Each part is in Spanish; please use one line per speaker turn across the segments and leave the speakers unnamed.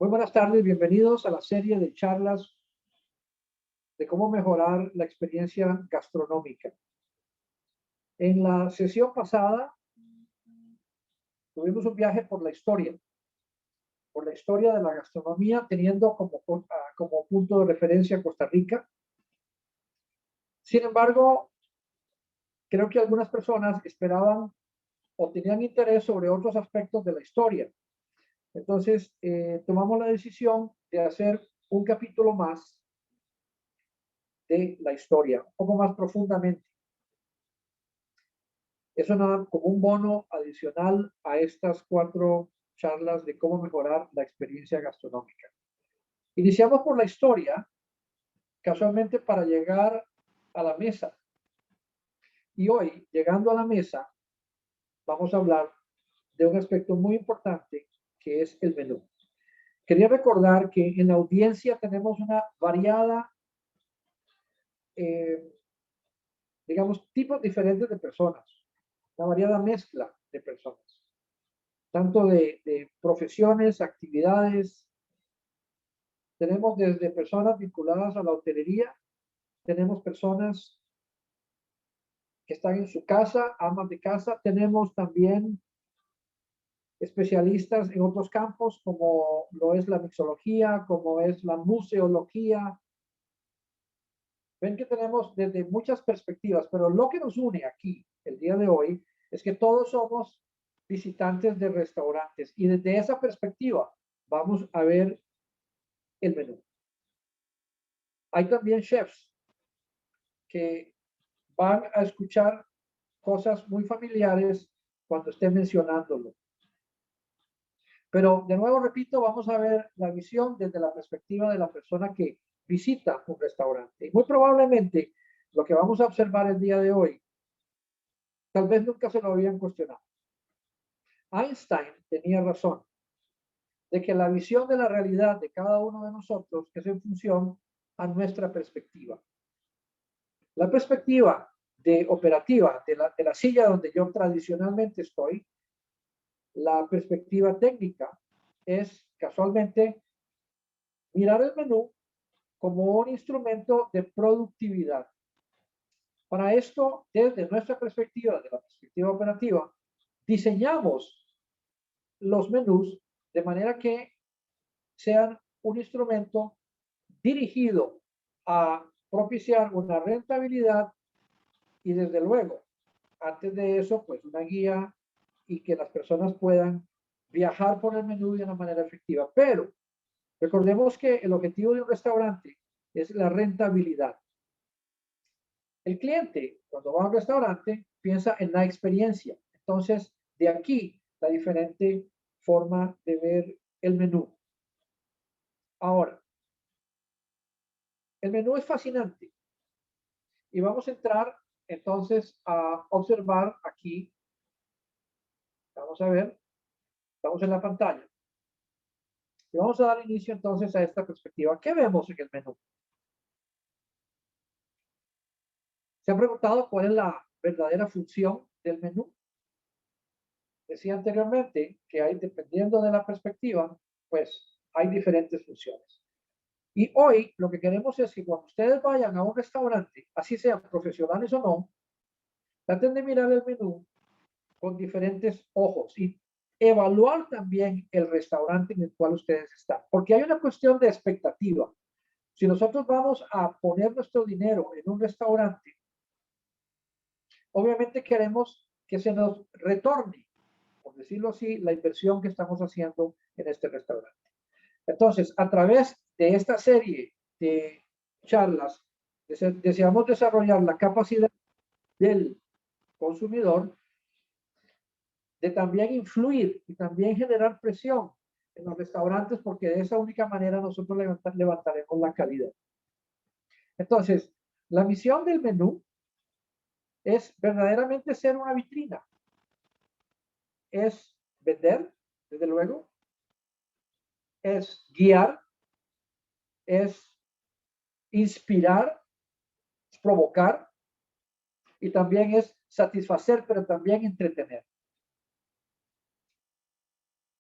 Muy buenas tardes, bienvenidos a la serie de charlas de cómo mejorar la experiencia gastronómica. En la sesión pasada tuvimos un viaje por la historia de la gastronomía, teniendo como punto de referencia Costa Rica. Sin embargo, creo que algunas personas esperaban o tenían interés sobre otros aspectos de la historia. Entonces, tomamos la decisión de hacer un capítulo más de la historia, un poco más profundamente. Eso nada como un bono adicional a estas 4 charlas de cómo mejorar la experiencia gastronómica. Iniciamos por la historia, casualmente para llegar a la mesa. Y hoy, llegando a la mesa, vamos a hablar de un aspecto muy importante que es el menú. Quería recordar que en la audiencia tenemos una variada, eh, digamos, tipos diferentes de personas, una variada mezcla de personas, tanto de profesiones, actividades. Tenemos desde personas vinculadas a la hotelería, tenemos personas que están en su casa, amas de casa, tenemos también especialistas en otros campos como lo es la mixología, como es la museología. Ven que tenemos desde muchas perspectivas, pero lo que nos une aquí el día de hoy es que todos somos visitantes de restaurantes y desde esa perspectiva vamos a ver el menú. Hay también chefs que van a escuchar cosas muy familiares cuando esté mencionándolo. Pero de nuevo, repito, vamos a ver la visión desde la perspectiva de la persona que visita un restaurante. Y muy probablemente lo que vamos a observar el día de hoy, tal vez nunca se lo habían cuestionado. Einstein tenía razón de que la visión de la realidad de cada uno de nosotros es en función a nuestra perspectiva. La perspectiva operativa de la silla donde yo tradicionalmente estoy, la perspectiva técnica es casualmente mirar el menú como un instrumento de productividad. Para esto, desde nuestra perspectiva, de la perspectiva operativa, diseñamos los menús de manera que sean un instrumento dirigido a propiciar una rentabilidad y desde luego, antes de eso, pues una guía y que las personas puedan viajar por el menú de una manera efectiva. Pero recordemos que el objetivo de un restaurante es la rentabilidad. El cliente, cuando va a un restaurante, piensa en la experiencia. Entonces, de aquí la diferente forma de ver el menú. Ahora, el menú es fascinante y vamos a entrar entonces a observar aquí. Vamos a ver, estamos en la pantalla. Y vamos a dar inicio entonces a esta perspectiva. ¿Qué vemos en el menú? ¿Se han preguntado cuál es la verdadera función del menú? Decía anteriormente que hay, dependiendo de la perspectiva, pues hay diferentes funciones. Y hoy lo que queremos es que cuando ustedes vayan a un restaurante, así sean profesionales o no, traten de mirar el menú con diferentes ojos y evaluar también el restaurante en el cual ustedes están. Porque hay una cuestión de expectativa. Si nosotros vamos a poner nuestro dinero en un restaurante, obviamente queremos que se nos retorne, por decirlo así, la inversión que estamos haciendo en este restaurante. Entonces, a través de esta serie de charlas, deseamos desarrollar la capacidad del consumidor de también influir y también generar presión en los restaurantes, porque de esa única manera nosotros levantaremos la calidad. Entonces, la misión del menú es verdaderamente ser una vitrina, es vender, desde luego, es guiar, es inspirar, es provocar y también es satisfacer, pero también entretener.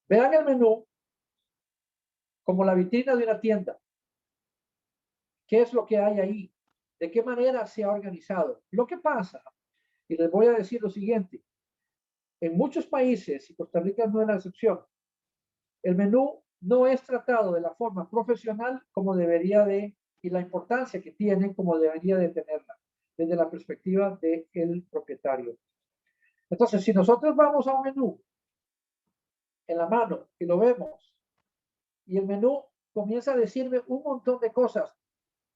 Vean el menú como la vitrina de una tienda. ¿Qué es lo que hay ahí? ¿De qué manera se ha organizado? Lo que pasa, y les voy a decir lo siguiente, en muchos países, y Costa Rica no es la excepción, el menú no es tratado de la forma profesional como debería de, y la importancia que tiene como debería de tenerla, desde la perspectiva del propietario. Entonces, si nosotros vamos a un menú en la mano y lo vemos, y el menú comienza a decirme un montón de cosas,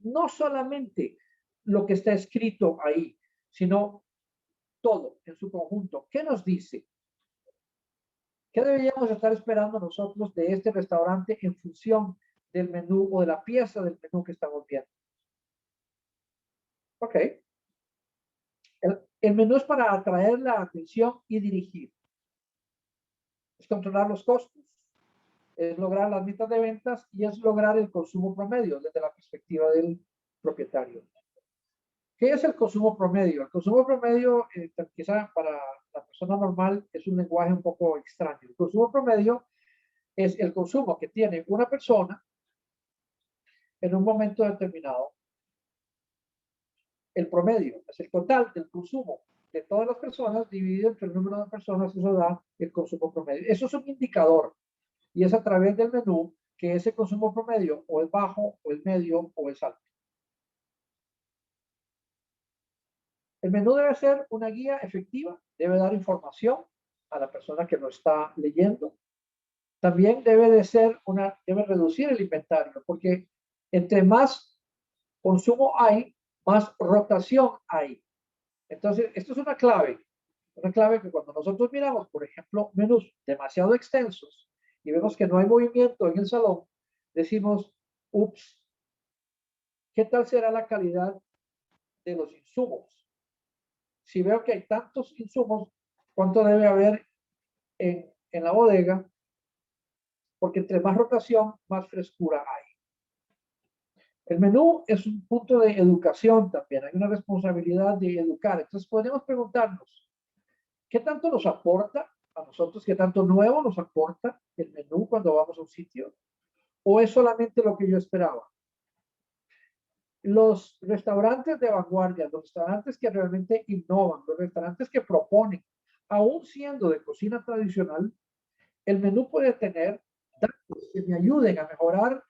no solamente lo que está escrito ahí, sino todo en su conjunto. ¿Qué nos dice? ¿Qué deberíamos estar esperando nosotros de este restaurante en función del menú o de la pieza del menú que estamos viendo? Ok. El menú es para atraer la atención y dirigir. Es controlar los costos, es lograr las metas de ventas y es lograr el consumo promedio desde la perspectiva del propietario. ¿Qué es el consumo promedio? El consumo promedio, quizá para la persona normal, es un lenguaje un poco extraño. El consumo promedio es el consumo que tiene una persona en un momento determinado. El promedio es el total del consumo de todas las personas dividido entre el número de personas, eso da el consumo promedio. Eso es un indicador y es a través del menú que ese consumo promedio o es bajo, o es medio, o es alto. El menú debe ser una guía efectiva, debe dar información a la persona que lo está leyendo. También debe reducir el inventario, porque entre más consumo hay, más rotación hay. Entonces, esto es una clave que cuando nosotros miramos, por ejemplo, menús demasiado extensos y vemos que no hay movimiento en el salón, decimos, ups, ¿qué tal será la calidad de los insumos? Si veo que hay tantos insumos, ¿cuánto debe haber en la bodega? Porque entre más rotación, más frescura hay. El menú es un punto de educación también, hay una responsabilidad de educar. Entonces podemos preguntarnos, ¿qué tanto nos aporta a nosotros? ¿Qué tanto nuevo nos aporta el menú cuando vamos a un sitio? ¿O es solamente lo que yo esperaba? Los restaurantes de vanguardia, los restaurantes que realmente innovan, los restaurantes que proponen, aún siendo de cocina tradicional, el menú puede tener datos que me ayuden a mejorar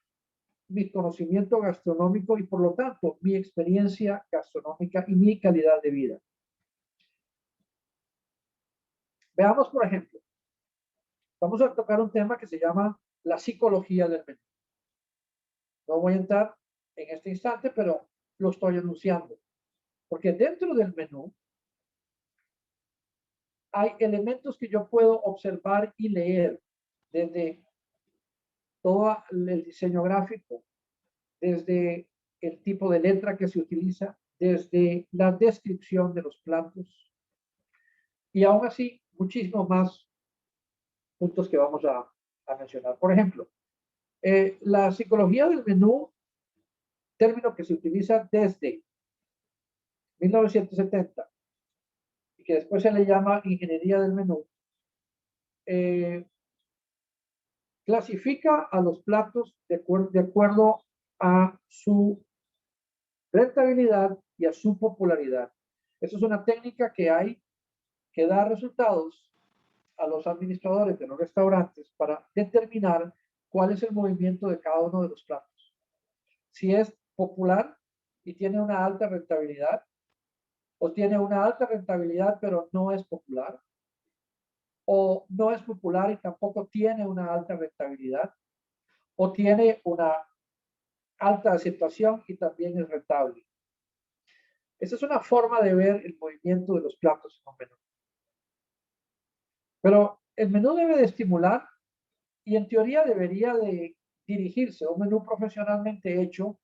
mi conocimiento gastronómico y por lo tanto mi experiencia gastronómica y mi calidad de vida. Veamos, por ejemplo, vamos a tocar un tema que se llama la psicología del menú. No voy a entrar en este instante, pero lo estoy anunciando. Porque dentro del menú hay elementos que yo puedo observar y leer desde todo el diseño gráfico, desde el tipo de letra que se utiliza, desde la descripción de los platos y aún así muchísimos más puntos que vamos a mencionar. Por ejemplo, la psicología del menú, término que se utiliza desde 1970 y que después se le llama ingeniería del menú, clasifica a los platos de acuerdo a su rentabilidad y a su popularidad. Esa es una técnica que hay que da resultados a los administradores de los restaurantes para determinar cuál es el movimiento de cada uno de los platos. Si es popular y tiene una alta rentabilidad, o tiene una alta rentabilidad pero no es popular, o no es popular y tampoco tiene una alta rentabilidad, o tiene una alta aceptación y también es rentable. Esa es una forma de ver el movimiento de los platos en un menú. Pero el menú debe de estimular y en teoría debería de dirigirse a un menú profesionalmente hecho,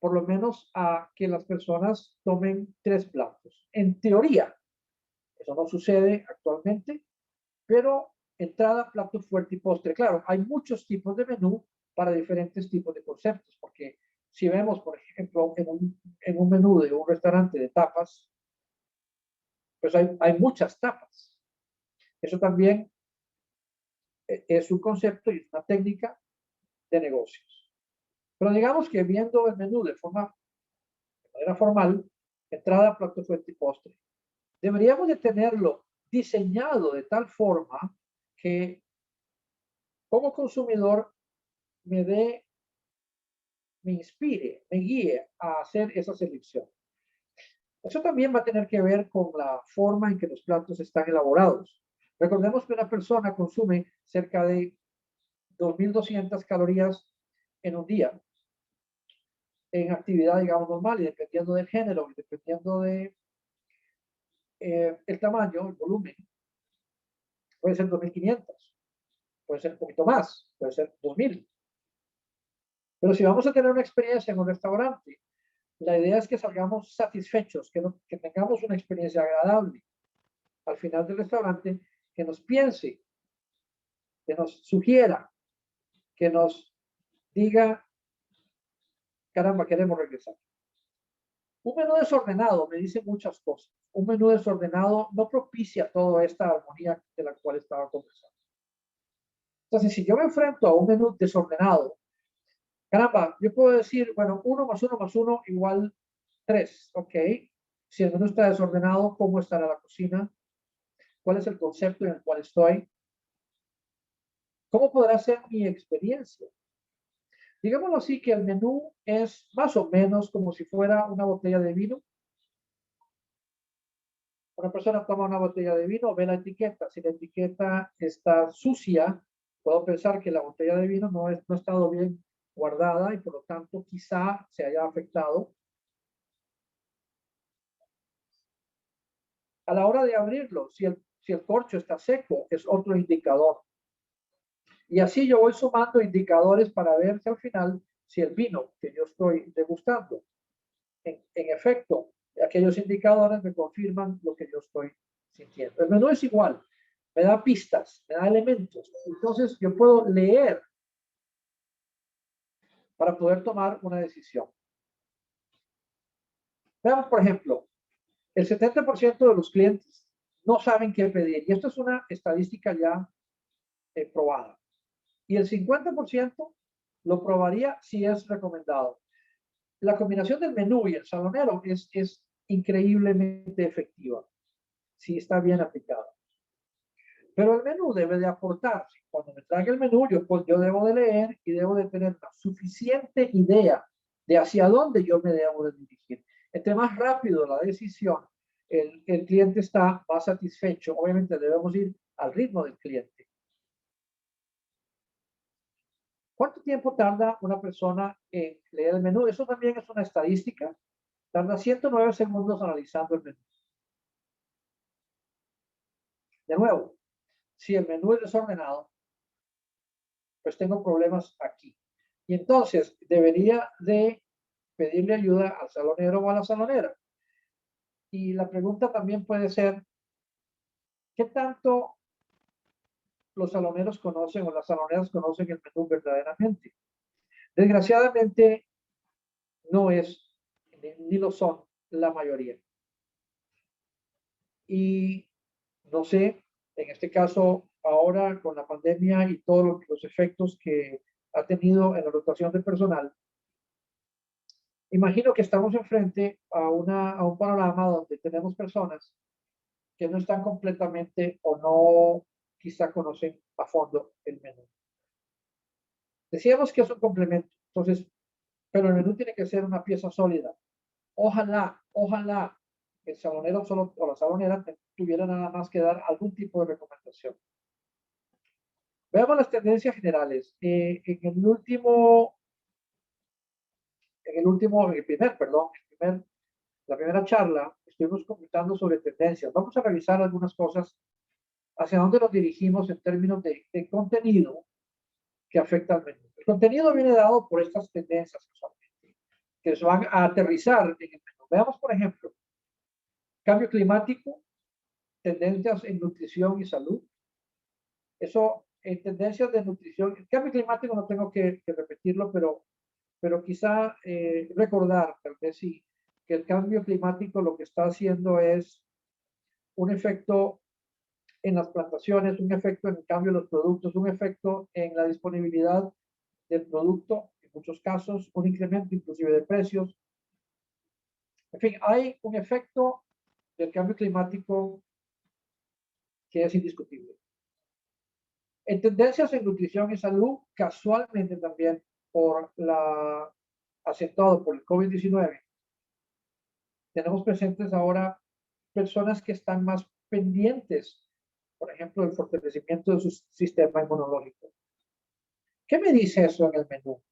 por lo menos a que las personas tomen 3 platos. En teoría, eso no sucede actualmente, pero entrada, plato fuerte y postre. Claro, hay muchos tipos de menú para diferentes tipos de conceptos, porque si vemos, por ejemplo, en un menú de un restaurante de tapas, pues hay muchas tapas. Eso también es un concepto y es una técnica de negocios. Pero digamos que viendo el menú de manera formal, entrada, plato, fuerte y postre, deberíamos de tenerlo diseñado de tal forma que como consumidor me inspire, me guíe a hacer esa selección. Eso también va a tener que ver con la forma en que los platos están elaborados. Recordemos que una persona consume cerca de 2.200 calorías en un día en actividad, digamos, normal, y dependiendo del género y dependiendo de el tamaño, el volumen, puede ser 2.500, puede ser un poquito más, puede ser 2.000. Pero si vamos a tener una experiencia en un restaurante, la idea es que salgamos satisfechos, que tengamos una experiencia agradable al final del restaurante, que nos piense, que nos sugiera, que nos diga, caramba, queremos regresar. Un menú desordenado me dice muchas cosas. Un menú desordenado no propicia toda esta armonía de la cual estaba conversando. Entonces, si yo me enfrento a un menú desordenado, caramba, yo puedo decir, bueno, 1 más 1 más 1 igual 3, ok. Si el menú está desordenado, ¿cómo estará la cocina? ¿Cuál es el concepto en el cual estoy? ¿Cómo podrá ser mi experiencia? Digámoslo así, que el menú es más o menos como si fuera una botella de vino. Una persona toma una botella de vino, ve la etiqueta. Si la etiqueta está sucia, puedo pensar que la botella de vino no ha estado bien guardada y por lo tanto quizá se haya afectado. A la hora de abrirlo, si el corcho está seco, es otro indicador. Y así yo voy sumando indicadores para ver si al final, si el vino que yo estoy degustando, en efecto, aquellos indicadores me confirman lo que yo estoy sintiendo. El menú es igual, me da pistas, me da elementos. Entonces yo puedo leer para poder tomar una decisión. Veamos, por ejemplo, el 70% de los clientes no saben qué pedir. Y esto es una estadística ya probada. Y el 50% lo probaría si es recomendado. La combinación del menú y el salonero es increíblemente efectiva si está bien aplicada. Pero el menú debe de aportar. Cuando me traiga el menú, yo debo de leer y debo de tener la suficiente idea de hacia dónde yo me debo de dirigir. Entre más rápido la decisión, el cliente está más satisfecho. Obviamente debemos ir al ritmo del cliente. ¿Cuánto tiempo tarda una persona en leer el menú? Eso también es una estadística. Tarda 109 segundos analizando el menú. De nuevo, si el menú es desordenado, pues tengo problemas aquí. Y entonces debería de pedirle ayuda al salonero o a la salonera. Y la pregunta también puede ser, ¿qué tanto los saloneros conocen o las saloneras conocen el menú verdaderamente? Desgraciadamente no es, ni lo son la mayoría. Y no sé, en este caso, ahora con la pandemia y todos los efectos que ha tenido en la rotación de personal, imagino que estamos enfrente a un panorama donde tenemos personas que no están completamente o no quizá conocen a fondo el menú. Decíamos que es un complemento, entonces, pero el menú tiene que ser una pieza sólida. Ojalá el salonero solo, o la salonera tuviera nada más que dar algún tipo de recomendación. Veamos las tendencias generales. La primera charla, estuvimos comentando sobre tendencias. Vamos a revisar algunas cosas hacia dónde nos dirigimos en términos de contenido que afecta al menú. El contenido viene dado por estas tendencias que se van a aterrizar en el menú. Veamos, por ejemplo, cambio climático, tendencias en nutrición y salud. Eso, en tendencias de nutrición, el cambio climático no tengo que repetirlo, pero quizá recordar, tal vez sí, que el cambio climático lo que está haciendo es un efecto en las plantaciones, un efecto en el cambio de los productos, un efecto en la disponibilidad del producto, en muchos casos, un incremento inclusive de precios. En fin, hay un efecto del cambio climático que es indiscutible. En tendencias en nutrición y salud, casualmente también acentuado por el COVID-19, tenemos presentes ahora personas que están más pendientes, por ejemplo, del fortalecimiento de su sistema inmunológico. ¿Qué me dice eso en el menú?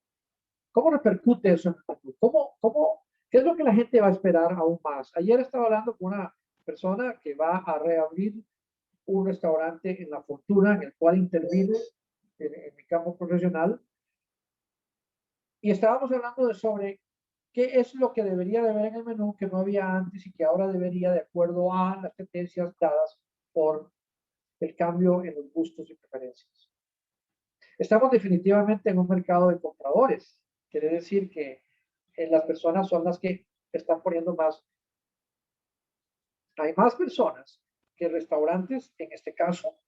¿Cómo repercute eso en el menú? ¿Qué es lo que la gente va a esperar aún más? Ayer estaba hablando con una persona que va a reabrir un restaurante en La Fortuna, en el cual intervino en mi campo profesional, y estábamos hablando sobre qué es lo que debería de haber en el menú que no había antes y que ahora debería de acuerdo a las tendencias dadas por el cambio en los gustos y preferencias. Estamos definitivamente en un mercado de compradores. Quiere decir que las personas son las que están poniendo más. Hay más personas que restaurantes, en este caso,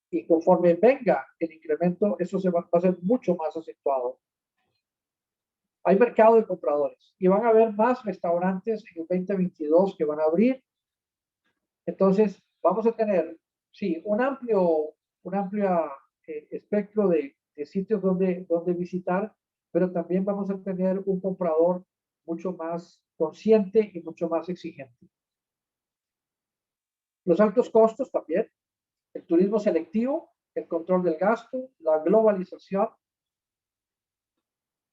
y conforme venga el incremento, eso va a ser mucho más acentuado. Hay mercado de compradores y van a haber más restaurantes en el 2022 que van a abrir. Entonces, vamos a tener, sí, un amplio espectro de sitios donde visitar, pero también vamos a tener un comprador mucho más consciente y mucho más exigente. Los altos costos también, el turismo selectivo, el control del gasto, la globalización,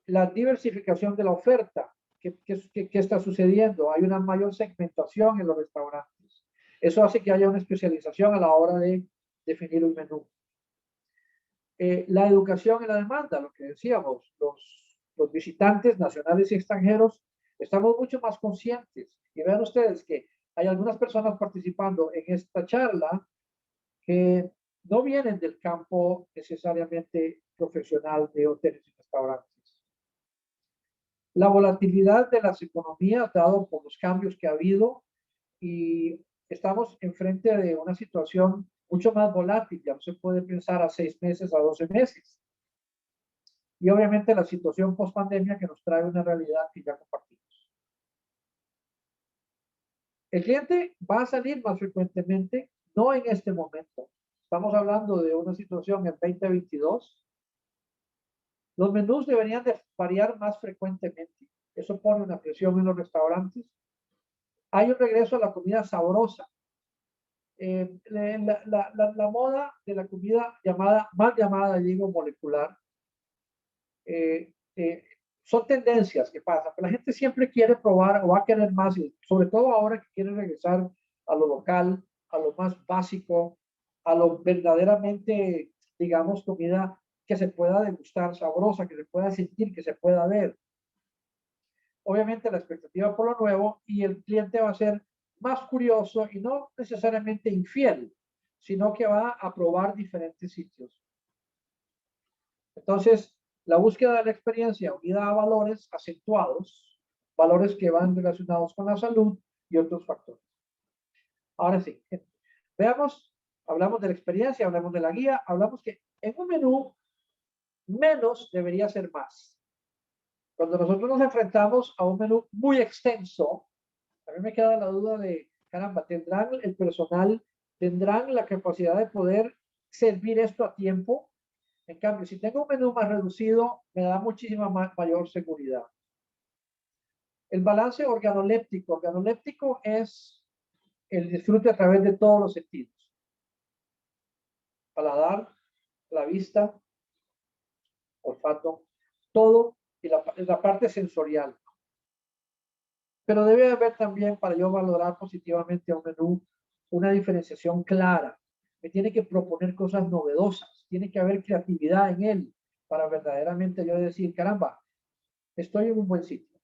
la diversificación de la oferta. ¿Qué está sucediendo? Hay una mayor segmentación en los restaurantes. Eso hace que haya una especialización a la hora de definir un menú. La educación y la demanda, lo que decíamos, los visitantes nacionales y extranjeros, estamos mucho más conscientes. Y vean ustedes que hay algunas personas participando en esta charla que no vienen del campo necesariamente profesional de hoteles y restaurantes. La volatilidad de las economías, dado por los cambios que ha habido, y estamos enfrente de una situación mucho más volátil, ya no se puede pensar a 6 meses, a 12 meses. Y obviamente la situación post pandemia que nos trae una realidad que ya compartimos. El cliente va a salir más frecuentemente, no en este momento. Estamos hablando de una situación en 2022. Los menús deberían de variar más frecuentemente. Eso pone una presión en los restaurantes. Hay un regreso a la comida sabrosa. La moda de la comida mal llamada, digo, molecular, son tendencias que pasan, pero la gente siempre quiere probar o va a querer más, y sobre todo ahora que quiere regresar a lo local, a lo más básico, a lo verdaderamente, digamos, comida que se pueda degustar, sabrosa, que se pueda sentir, que se pueda ver. Obviamente la expectativa por lo nuevo, y el cliente va a ser más curioso y no necesariamente infiel, sino que va a probar diferentes sitios. Entonces, la búsqueda de la experiencia unida a valores acentuados, valores que van relacionados con la salud y otros factores. Ahora sí, veamos, hablamos de la experiencia, hablamos de la guía, hablamos que en un menú menos debería ser más. Cuando nosotros nos enfrentamos a un menú muy extenso, a mí me queda la duda de, caramba, ¿tendrán el personal, tendrán la capacidad de poder servir esto a tiempo? En cambio, si tengo un menú más reducido, me da muchísima mayor seguridad. El balance organoléptico. Organoléptico es el disfrute a través de todos los sentidos. Paladar, la vista, olfato, todo, y la parte sensorial. Pero debe haber también, para yo valorar positivamente a un menú, una diferenciación clara. Me tiene que proponer cosas novedosas, tiene que haber creatividad en él para verdaderamente yo decir, caramba, estoy en un buen sitio.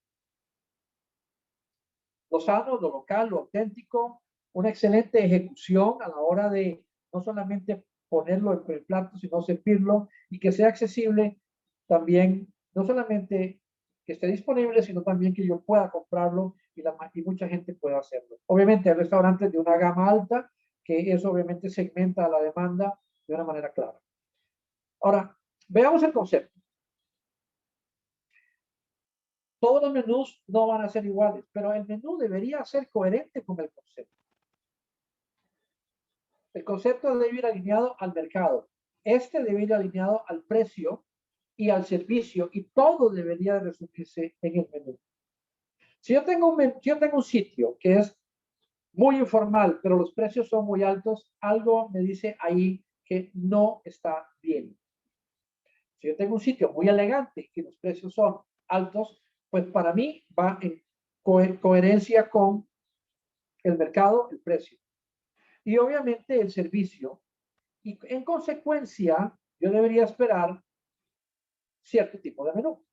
Lo sano, lo local, lo auténtico, una excelente ejecución a la hora de no solamente ponerlo en el plato, sino servirlo, y que sea accesible también, no solamente que esté disponible, sino también que yo pueda comprarlo y mucha gente pueda hacerlo. Obviamente hay restaurantes de una gama alta, que eso obviamente segmenta la demanda de una manera clara. Ahora, Veamos el concepto. Todos los menús no van a ser iguales, pero el menú debería ser coherente con el concepto. El concepto debe ir alineado al mercado. Este debe ir alineado al precio y al servicio, y todo debería resumirse en el menú. Si yo tengo un sitio que es muy informal, pero los precios son muy altos, algo me dice ahí que no está bien. Si yo tengo un sitio muy elegante y los precios son altos, pues para mí va en coherencia con el mercado, el precio. Y obviamente el servicio. Y en consecuencia, yo debería esperar cierto tipo de menú.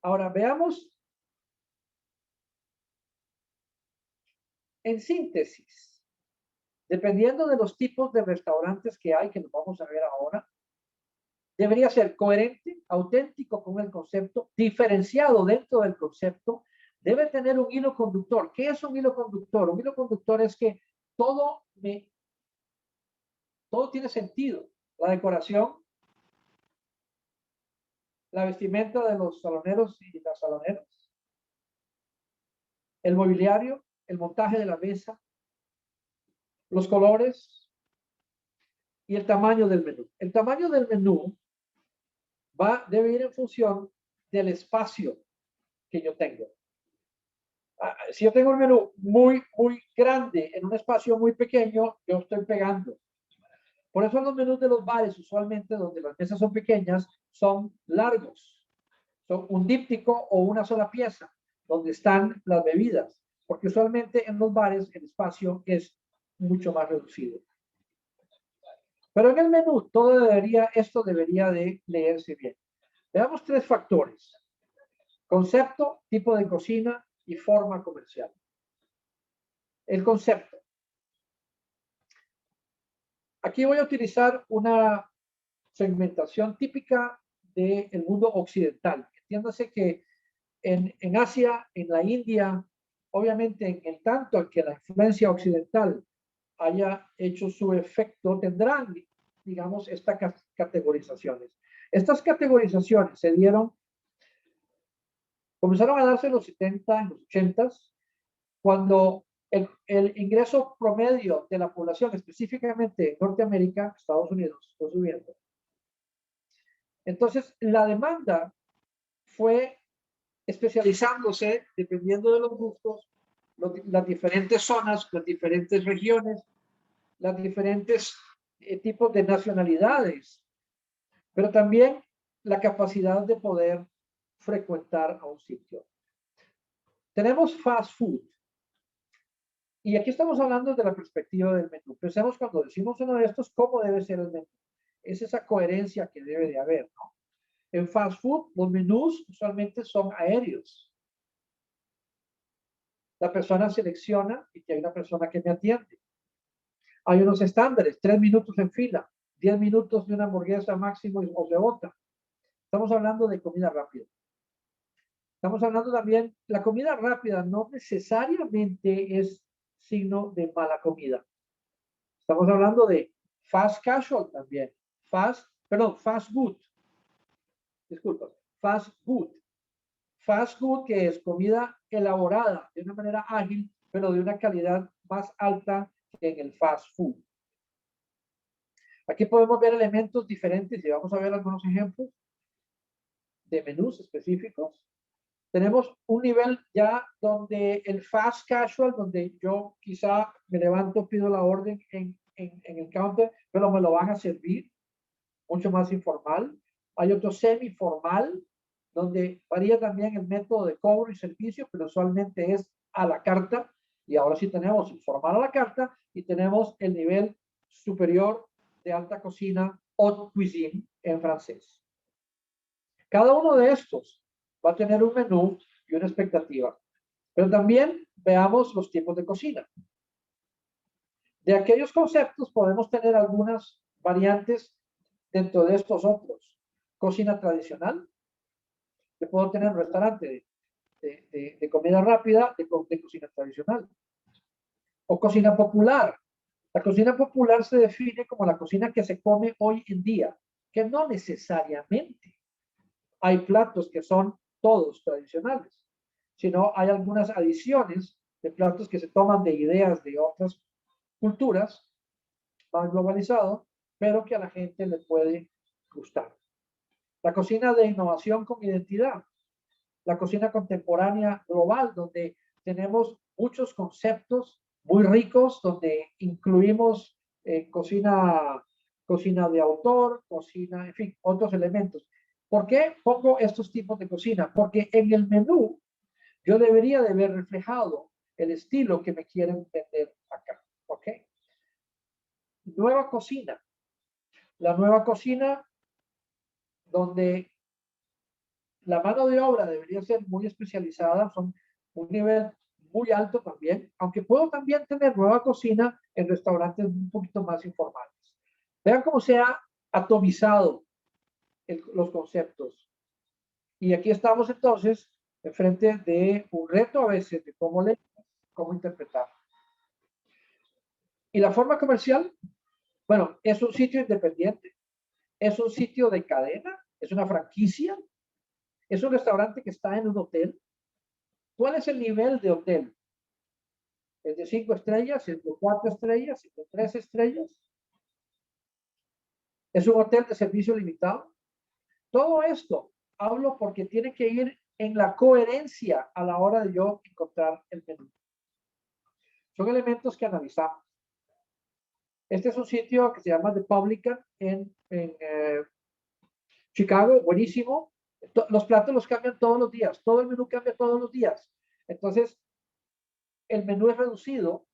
Ahora veamos en síntesis. Dependiendo de los tipos de restaurantes que hay, que nos vamos a ver ahora, debería ser coherente, auténtico con el concepto, diferenciado dentro del concepto, debe tener un hilo conductor. ¿Qué es un hilo conductor? Un hilo conductor es que todo tiene sentido. La decoración, la vestimenta de los saloneros y las saloneras, el mobiliario, el montaje de la mesa, los colores y el tamaño del menú. El tamaño del menú debe ir en función del espacio que yo tengo. Si yo tengo un menú muy grande en un espacio muy pequeño, yo estoy pegando. Por eso los menús de los bares, usualmente donde las mesas son pequeñas, son largos. Son un díptico o una sola pieza, donde están las bebidas. Porque usualmente en los bares el espacio es mucho más reducido. Pero en el menú, esto debería de leerse bien. Veamos 3 factores: concepto, tipo de cocina y forma comercial. El concepto. Aquí voy a utilizar una segmentación típica del mundo occidental. Entiéndase que en Asia, en la India, obviamente en tanto en que la influencia occidental haya hecho su efecto, tendrán, digamos, estas categorizaciones. Estas categorizaciones comenzaron a darse en los 70, en los 80, cuando el ingreso promedio de la población, específicamente en Norteamérica, Estados Unidos, fue subiendo. Entonces, la demanda fue especializándose dependiendo de los gustos, las diferentes zonas, las diferentes regiones, las diferentes tipos de nacionalidades, pero también la capacidad de poder frecuentar a un sitio. Tenemos fast food. Y aquí estamos hablando de la perspectiva del menú. Pensemos, cuando decimos uno de estos, ¿cómo debe ser el menú? Es esa coherencia que debe de haber, ¿no? En fast food, los menús usualmente son aéreos. La persona selecciona y que hay una persona que me atiende. Hay unos estándares: 3 minutos en fila, 10 minutos de una hamburguesa máximo o de otra. Estamos hablando de comida rápida. Estamos hablando también, la comida rápida no necesariamente es signo de mala comida. Estamos hablando de fast casual también. Fast food. Disculpa, fast food. Fast food, que es comida elaborada de una manera ágil, pero de una calidad más alta que en el fast food. Aquí podemos ver elementos diferentes y vamos a ver algunos ejemplos de menús específicos. Tenemos un nivel ya donde el fast casual, donde yo quizá me levanto, pido la orden en el counter, pero me lo van a servir, mucho más informal. Hay otro semi-formal, donde varía también el método de cobro y servicio, pero usualmente es a la carta. Y ahora sí tenemos el formal a la carta y tenemos el nivel superior de alta cocina, haute cuisine en francés. Cada uno de estos va a tener un menú y una expectativa. Pero también veamos los tipos de cocina. De aquellos conceptos podemos tener algunas variantes dentro de estos otros. Cocina tradicional. Yo puedo tener un restaurante de comida rápida, de cocina tradicional. O cocina popular. La cocina popular se define como la cocina que se come hoy en día. que no necesariamente hay platos que son todos tradicionales, sino hay algunas adiciones de platos que se toman de ideas de otras culturas, más globalizado, pero que a la gente le puede gustar. La cocina de innovación con identidad, la cocina contemporánea global, donde tenemos muchos conceptos muy ricos, donde incluimos cocina de autor, cocina, en fin, otros elementos. ¿Por qué pongo estos tipos de cocina? Porque en el menú yo debería de ver reflejado el estilo que me quieren vender acá. ¿Ok? Nueva cocina. La nueva cocina donde la mano de obra debería ser muy especializada, son un nivel muy alto también, aunque puedo también tener nueva cocina en restaurantes un poquito más informales. Vean cómo se ha atomizado los conceptos. Y aquí estamos entonces enfrente de un reto a veces de cómo leer, cómo interpretar. Y la forma comercial, bueno, es un sitio independiente, es un sitio de cadena, es una franquicia, es un restaurante que está en un hotel. ¿Cuál es el nivel de hotel? ¿Es de 5 estrellas? ¿Es de 4 estrellas? ¿Es de 3 estrellas? ¿Es un hotel de servicio limitado? Todo esto hablo porque tiene que ir en la coherencia a la hora de yo encontrar el menú. Son elementos que analizamos. Este es un sitio que se llama The Publican en Chicago, buenísimo. Los platos los cambian todos los días, todo el menú cambia todos los días. Entonces, el menú es reducido,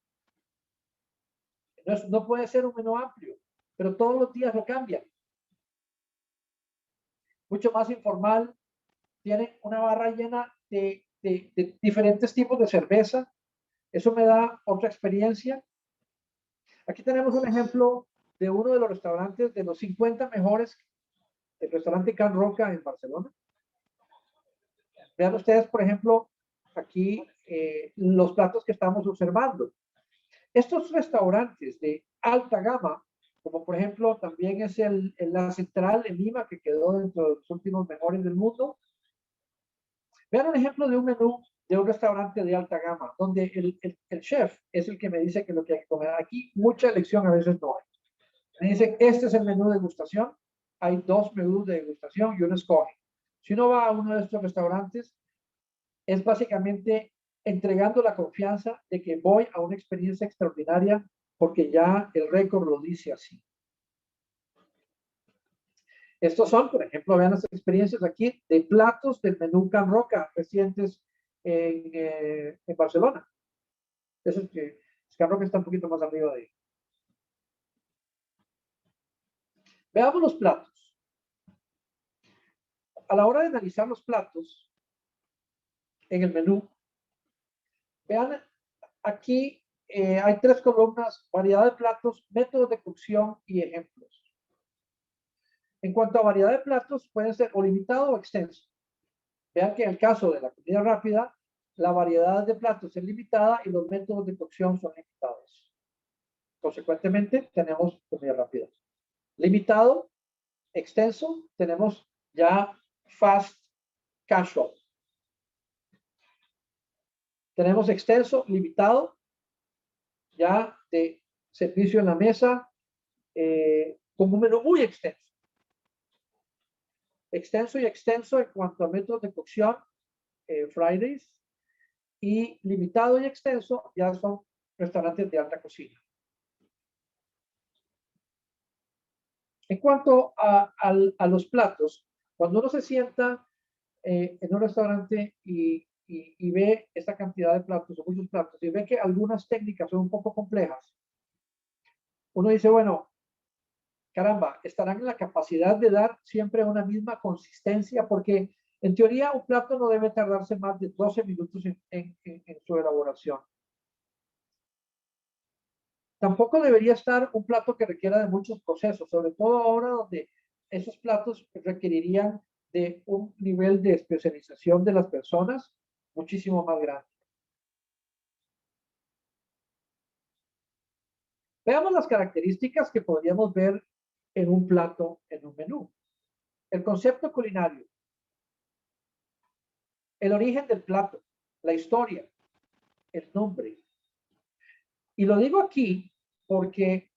no puede ser un menú amplio, pero todos los días lo cambian. Mucho más informal, tienen una barra llena de diferentes tipos de cerveza. Eso me da otra experiencia. Aquí tenemos un ejemplo de uno de los restaurantes, de los 50 mejores, el restaurante Can Roca en Barcelona. Vean ustedes, por ejemplo, aquí los platos que estamos observando. Estos restaurantes de alta gama, como por ejemplo también es la Central en Lima, que quedó dentro de los últimos mejores del mundo. Vean un ejemplo de un menú de un restaurante de alta gama, donde el chef es el que me dice que lo que hay que comer. Aquí mucha elección a veces no hay. Me dice, este es el menú de degustación, hay 2 menús de degustación y uno escoge. Si uno va a uno de estos restaurantes, es básicamente entregando la confianza de que voy a una experiencia extraordinaria porque ya el récord lo dice así. Estos son, por ejemplo, vean las experiencias aquí de platos del menú Can Roca recientes en Barcelona. Eso es que Can Roca está un poquito más arriba de ahí. Veamos los platos. A la hora de analizar los platos en el menú, vean aquí hay 3 columnas, variedad de platos, métodos de cocción y ejemplos. En cuanto a variedad de platos, pueden ser o limitado o extenso. Vean que en el caso de la comida rápida, la variedad de platos es limitada y los métodos de cocción son limitados. Consecuentemente, tenemos comida rápida. Limitado, extenso, tenemos ya fast casual. Tenemos extenso, limitado, ya de servicio en la mesa, con un menú muy extenso. Extenso y extenso en cuanto a métodos de cocción, Fridays, y limitado y extenso ya son restaurantes de alta cocina. En cuanto a los platos, cuando uno se sienta en un restaurante y ve esta cantidad de platos o muchos platos y ve que algunas técnicas son un poco complejas, uno dice, bueno, caramba, estarán en la capacidad de dar siempre una misma consistencia, porque en teoría un plato no debe tardarse más de 12 minutos en su elaboración. Tampoco debería estar un plato que requiera de muchos procesos, sobre todo ahora donde esos platos requerirían de un nivel de especialización de las personas muchísimo más grande. Veamos las características que podríamos ver en un plato, en un menú. El concepto culinario, el origen del plato, la historia, el nombre. Y lo digo aquí porque,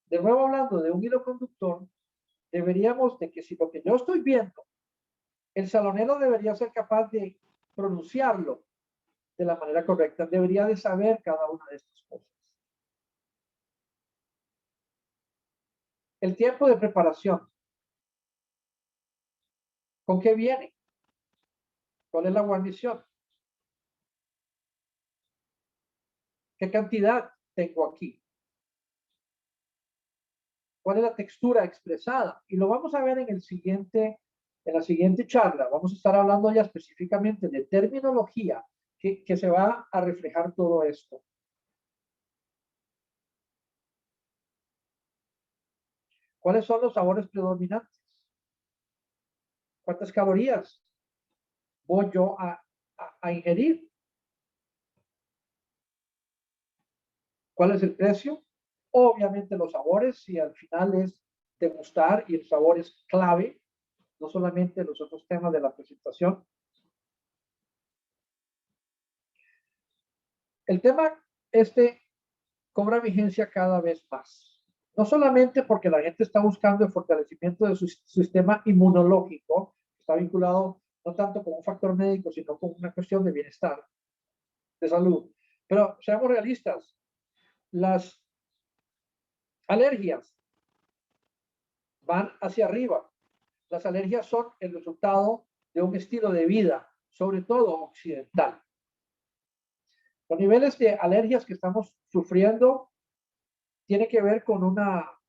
de nuevo hablando de un hilo conductor, deberíamos de que si lo que yo estoy viendo, el salonero debería ser capaz de pronunciarlo de la manera correcta, debería de saber cada una de estas cosas. El tiempo de preparación. ¿Con qué viene? ¿Cuál es la guarnición? ¿Qué cantidad tengo aquí? ¿Cuál es la textura expresada? Y lo vamos a ver en la siguiente charla. Vamos a estar hablando ya específicamente de terminología que se va a reflejar todo esto. ¿Cuáles son los sabores predominantes? ¿Cuántas calorías voy yo a ingerir? ¿Cuál es el precio? Obviamente los sabores, y al final es degustar, y el sabor es clave, no solamente los otros temas de la presentación. El tema cobra vigencia cada vez más. No solamente porque la gente está buscando el fortalecimiento de su sistema inmunológico, está vinculado no tanto con un factor médico, sino con una cuestión de bienestar, de salud. Pero seamos realistas, las alergias van hacia arriba. Las alergias son el resultado de un estilo de vida, sobre todo occidental. Los niveles de alergias que estamos sufriendo tiene que ver con una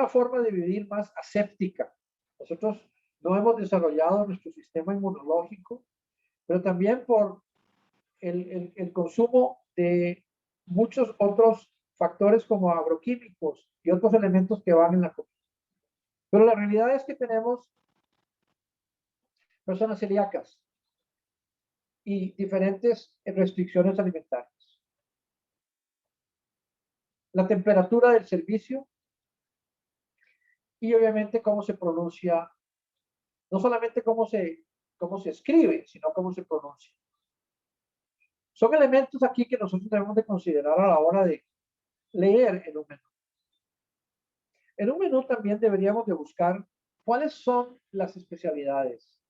forma de vivir más aséptica. Nosotros no hemos desarrollado nuestro sistema inmunológico, pero también por el consumo de muchos otros factores como agroquímicos y otros elementos que van en la comida. Pero la realidad es que tenemos personas celíacas y diferentes restricciones alimentarias. La temperatura del servicio y obviamente cómo se pronuncia, no solamente cómo se escribe, sino cómo se pronuncia. Son elementos aquí que nosotros debemos de considerar a la hora de leer en un menú. En un menú también deberíamos de buscar cuáles son las especialidades,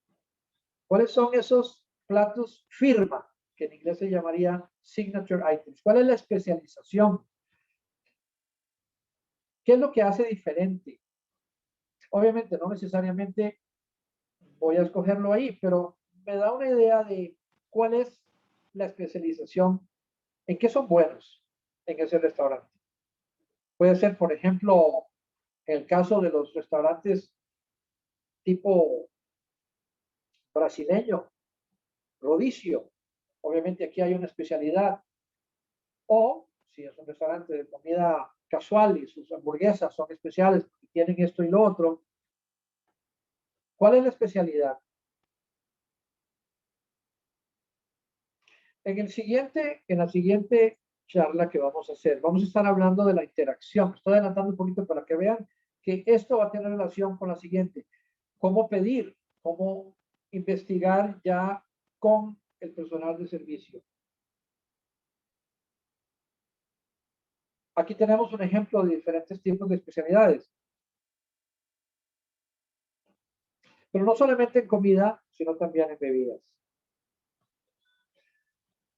cuáles son esos platos firma, que en inglés se llamaría signature items, cuál es la especialización, qué es lo que hace diferente. Obviamente no necesariamente voy a escogerlo ahí, pero me da una idea de cuál es la especialización, en qué son buenos en ese restaurante. Puede ser, por ejemplo, en el caso de los restaurantes tipo brasileño, rodicio, obviamente aquí hay una especialidad. O si es un restaurante de comida casual y sus hamburguesas son especiales porque tienen esto y lo otro, ¿cuál es la especialidad? En la siguiente charla que vamos a hacer, vamos a estar hablando de la interacción. Estoy adelantando un poquito para que vean que esto va a tener relación con la siguiente. Cómo pedir, cómo investigar ya con el personal de servicio. Aquí tenemos un ejemplo de diferentes tipos de especialidades. Pero no solamente en comida, sino también en bebidas.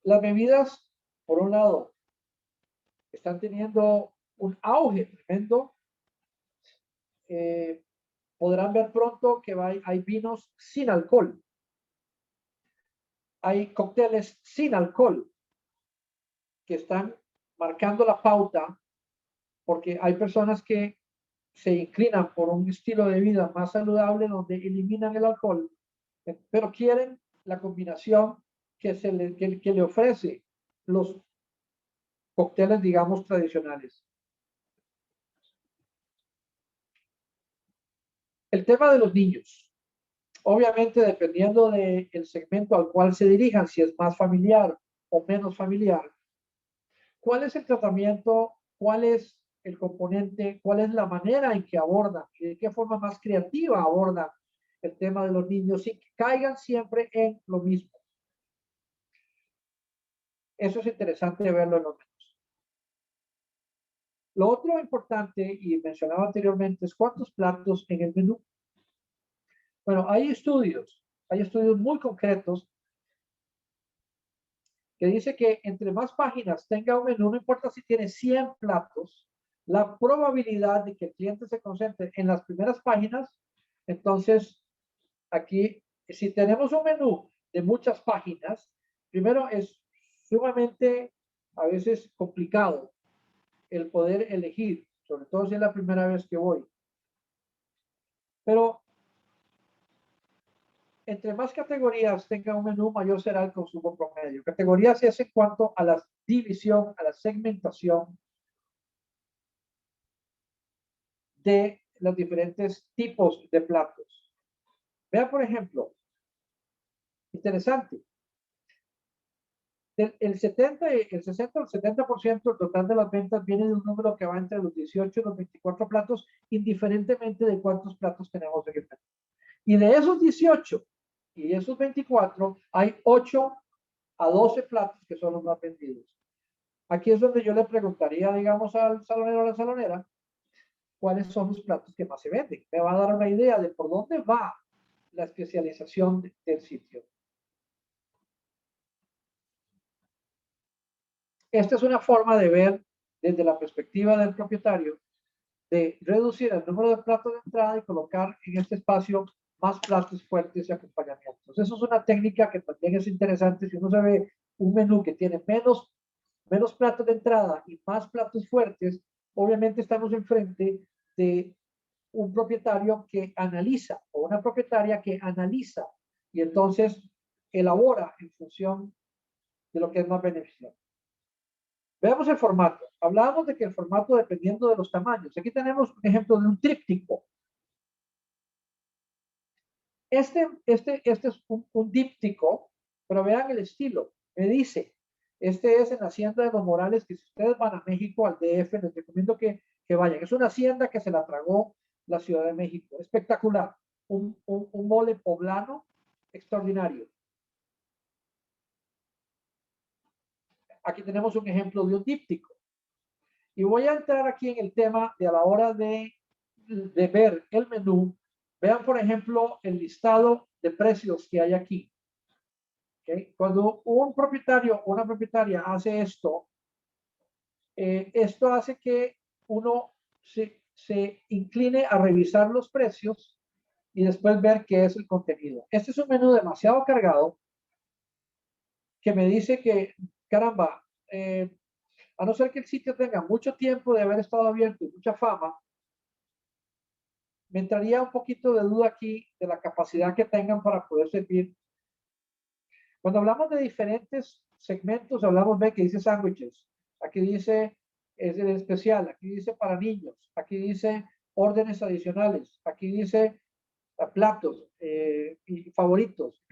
Las bebidas, por un lado, están teniendo un auge tremendo. Podrán ver pronto que hay vinos sin alcohol. Hay cócteles sin alcohol que están marcando la pauta porque hay personas que se inclinan por un estilo de vida más saludable donde eliminan el alcohol, pero quieren la combinación que le ofrece los cócteles, digamos, tradicionales. El tema de los niños. Obviamente, dependiendo del segmento al cual se dirijan, si es más familiar o menos familiar, ¿cuál es el tratamiento? ¿Cuál es el componente, cuál es la manera en que abordan y de qué forma más creativa abordan el tema de los niños y que caigan siempre en lo mismo. Eso es interesante verlo en los menús. Lo otro importante, y mencionaba anteriormente, es cuántos platos en el menú. Bueno, hay estudios muy concretos que dice que entre más páginas tenga un menú, no importa si tiene 100 platos, la probabilidad de que el cliente se concentre en las primeras páginas, entonces aquí, si tenemos un menú de muchas páginas, primero es sumamente a veces complicado el poder elegir, sobre todo si es la primera vez que voy. Pero entre más categorías tenga un menú, mayor será el consumo promedio. Categorías es en cuanto a la división, a la segmentación de los diferentes tipos de platos. Vea, por ejemplo, interesante, el 60 o el 70% del total de las ventas viene de un número que va entre los 18 y los 24 platos, indiferentemente de cuántos platos tenemos en el menú. Y de esos 18 y esos 24, hay 8 a 12 platos que son los más vendidos. Aquí es donde yo le preguntaría, digamos, al salonero o a la salonera, cuáles son los platos que más se venden. Me va a dar una idea de por dónde va la especialización del sitio. Esta es una forma de ver desde la perspectiva del propietario de reducir el número de platos de entrada y colocar en este espacio más platos fuertes y acompañamientos. Eso es una técnica que también es interesante. Si uno se ve un menú que tiene menos platos de entrada y más platos fuertes, obviamente estamos enfrente de un propietario que analiza o una propietaria que analiza y entonces elabora en función de lo que es más beneficioso. Veamos el formato. Hablábamos de que el formato dependiendo de los tamaños. Aquí tenemos un ejemplo de un tríptico. Este es un díptico, pero vean el estilo. Me dice, este es en la Hacienda de los Morales, que si ustedes van a México, al DF, les recomiendo que vayan. Es una hacienda que se la tragó la Ciudad de México. Espectacular. Un mole poblano extraordinario. Aquí tenemos un ejemplo de un díptico. Y voy a entrar aquí en el tema de a la hora de ver el menú. Vean, por ejemplo, el listado de precios que hay aquí. ¿Okay? Cuando un propietario o una propietaria hace esto, esto hace que uno se incline a revisar los precios y después ver qué es el contenido. Este es un menú demasiado cargado que me dice que, caramba, a no ser que el sitio tenga mucho tiempo de haber estado abierto y mucha fama, me entraría un poquito de duda aquí de la capacidad que tengan para poder servir. Cuando hablamos de diferentes segmentos, hablamos de que dice sándwiches, aquí dice es el especial, aquí dice para niños, aquí dice órdenes adicionales, aquí dice platos y favoritos.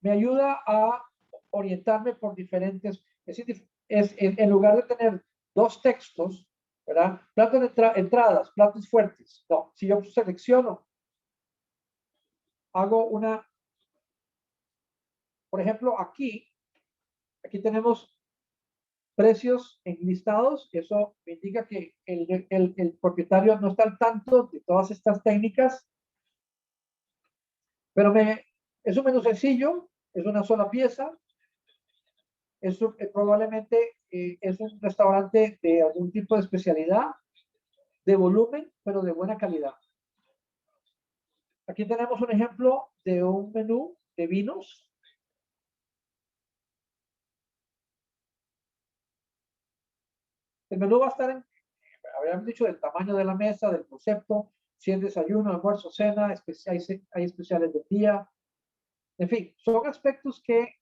Me ayuda a orientarme por diferentes, en lugar de tener dos textos, ¿verdad? Platos de entradas, platos fuertes. No, si yo selecciono, hago una, por ejemplo, aquí tenemos precios enlistados. Eso me indica que el propietario no está al tanto de todas estas técnicas, pero es un menú sencillo, es una sola pieza, probablemente es un restaurante de algún tipo de especialidad, de volumen, pero de buena calidad. Aquí tenemos un ejemplo de un menú de vinos. El menú va a estar habíamos dicho del tamaño de la mesa, del concepto, si es desayuno, almuerzo, cena, hay especiales del día. En fin, son aspectos que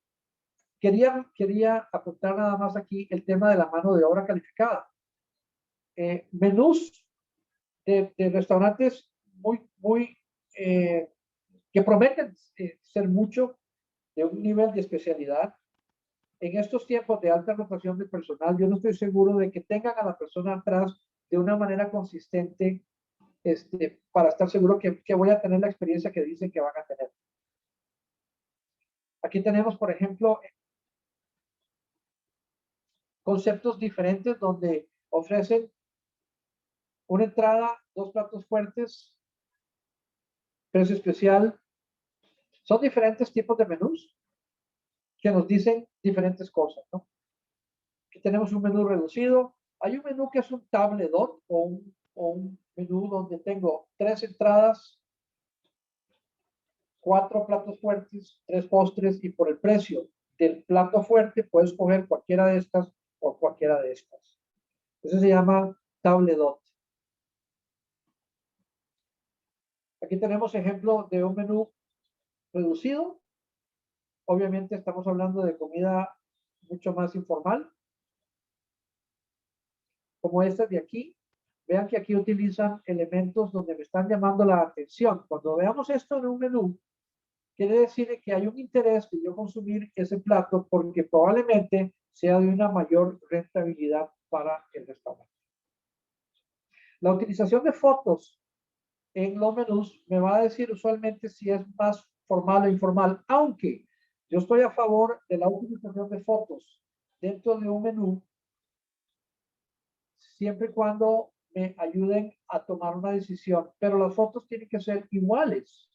quería apuntar nada más aquí el tema de la mano de obra calificada. Menús de restaurantes muy que prometen ser mucho de un nivel de especialidad. En estos tiempos de alta rotación de personal, yo no estoy seguro de que tengan a la persona atrás de una manera consistente para estar seguro que voy a tener la experiencia que dicen que van a tener. Aquí tenemos, por ejemplo, conceptos diferentes donde ofrecen una entrada, 2 platos fuertes, precio especial. Son diferentes tipos de menús que nos dicen diferentes cosas, ¿no? Aquí tenemos un menú reducido. Hay un menú que es un tabledot o un menú donde tengo 3 entradas, 4 platos fuertes, 3 postres y por el precio del plato fuerte puedes escoger cualquiera de estas o cualquiera de estas. Eso se llama tabledot. Aquí tenemos ejemplo de un menú reducido. Obviamente estamos hablando de comida mucho más informal, como esta de aquí. Vean que aquí utilizan elementos donde me están llamando la atención. Cuando veamos esto en un menú, quiere decir que hay un interés de yo consumir ese plato porque probablemente sea de una mayor rentabilidad para el restaurante. La utilización de fotos en los menús me va a decir usualmente si es más formal o informal, aunque yo estoy a favor de la utilización de fotos dentro de un menú, siempre y cuando me ayuden a tomar una decisión, pero las fotos tienen que ser iguales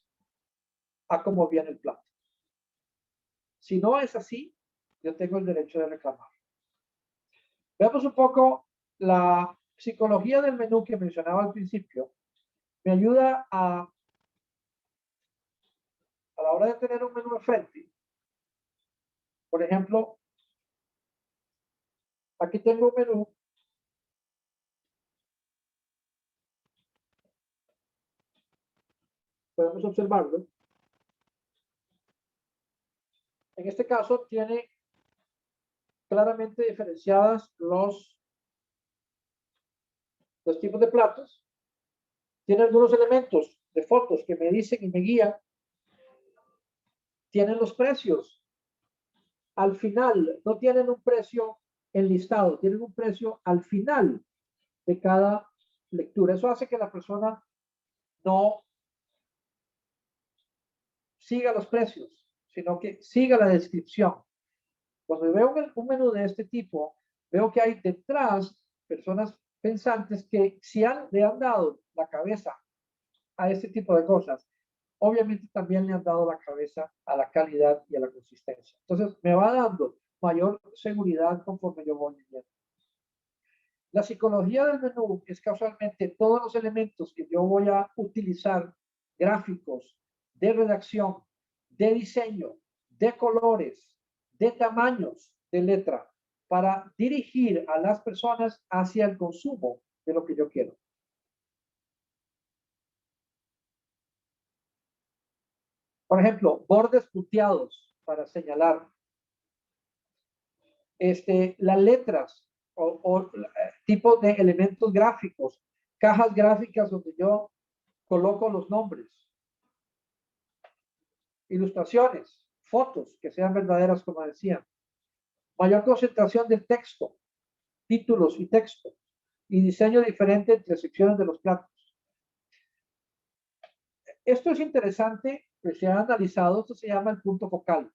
a cómo viene el plato. Si no es así, yo tengo el derecho de reclamar. Veamos un poco la psicología del menú que mencionaba al principio. Me ayuda a la hora de tener un menú de frente. Por ejemplo, aquí tengo un menú. Podemos observarlo. En este caso tiene claramente diferenciadas los tipos de platos. Tiene algunos elementos de fotos que me dicen y me guían. Tienen los precios. Al final, no tienen un precio enlistado, tienen un precio al final de cada lectura. Eso hace que la persona no siga los precios, sino que siga la descripción. Cuando veo un menú de este tipo, veo que hay detrás personas pensantes que si le han dado la cabeza a este tipo de cosas, obviamente también le han dado la cabeza a la calidad y a la consistencia. Entonces, me va dando mayor seguridad conforme yo voy viendo. La psicología del menú es casualmente todos los elementos que yo voy a utilizar, gráficos, de redacción, de diseño, de colores, de tamaños de letra, para dirigir a las personas hacia el consumo de lo que yo quiero. Por ejemplo, bordes punteados para señalar. Las letras o tipos de elementos gráficos, cajas gráficas donde yo coloco los nombres, ilustraciones, fotos que sean verdaderas, como decía, mayor concentración de texto, títulos y texto, y diseño diferente entre secciones de los platos. Esto es interesante, que se ha analizado, esto se llama el punto focal.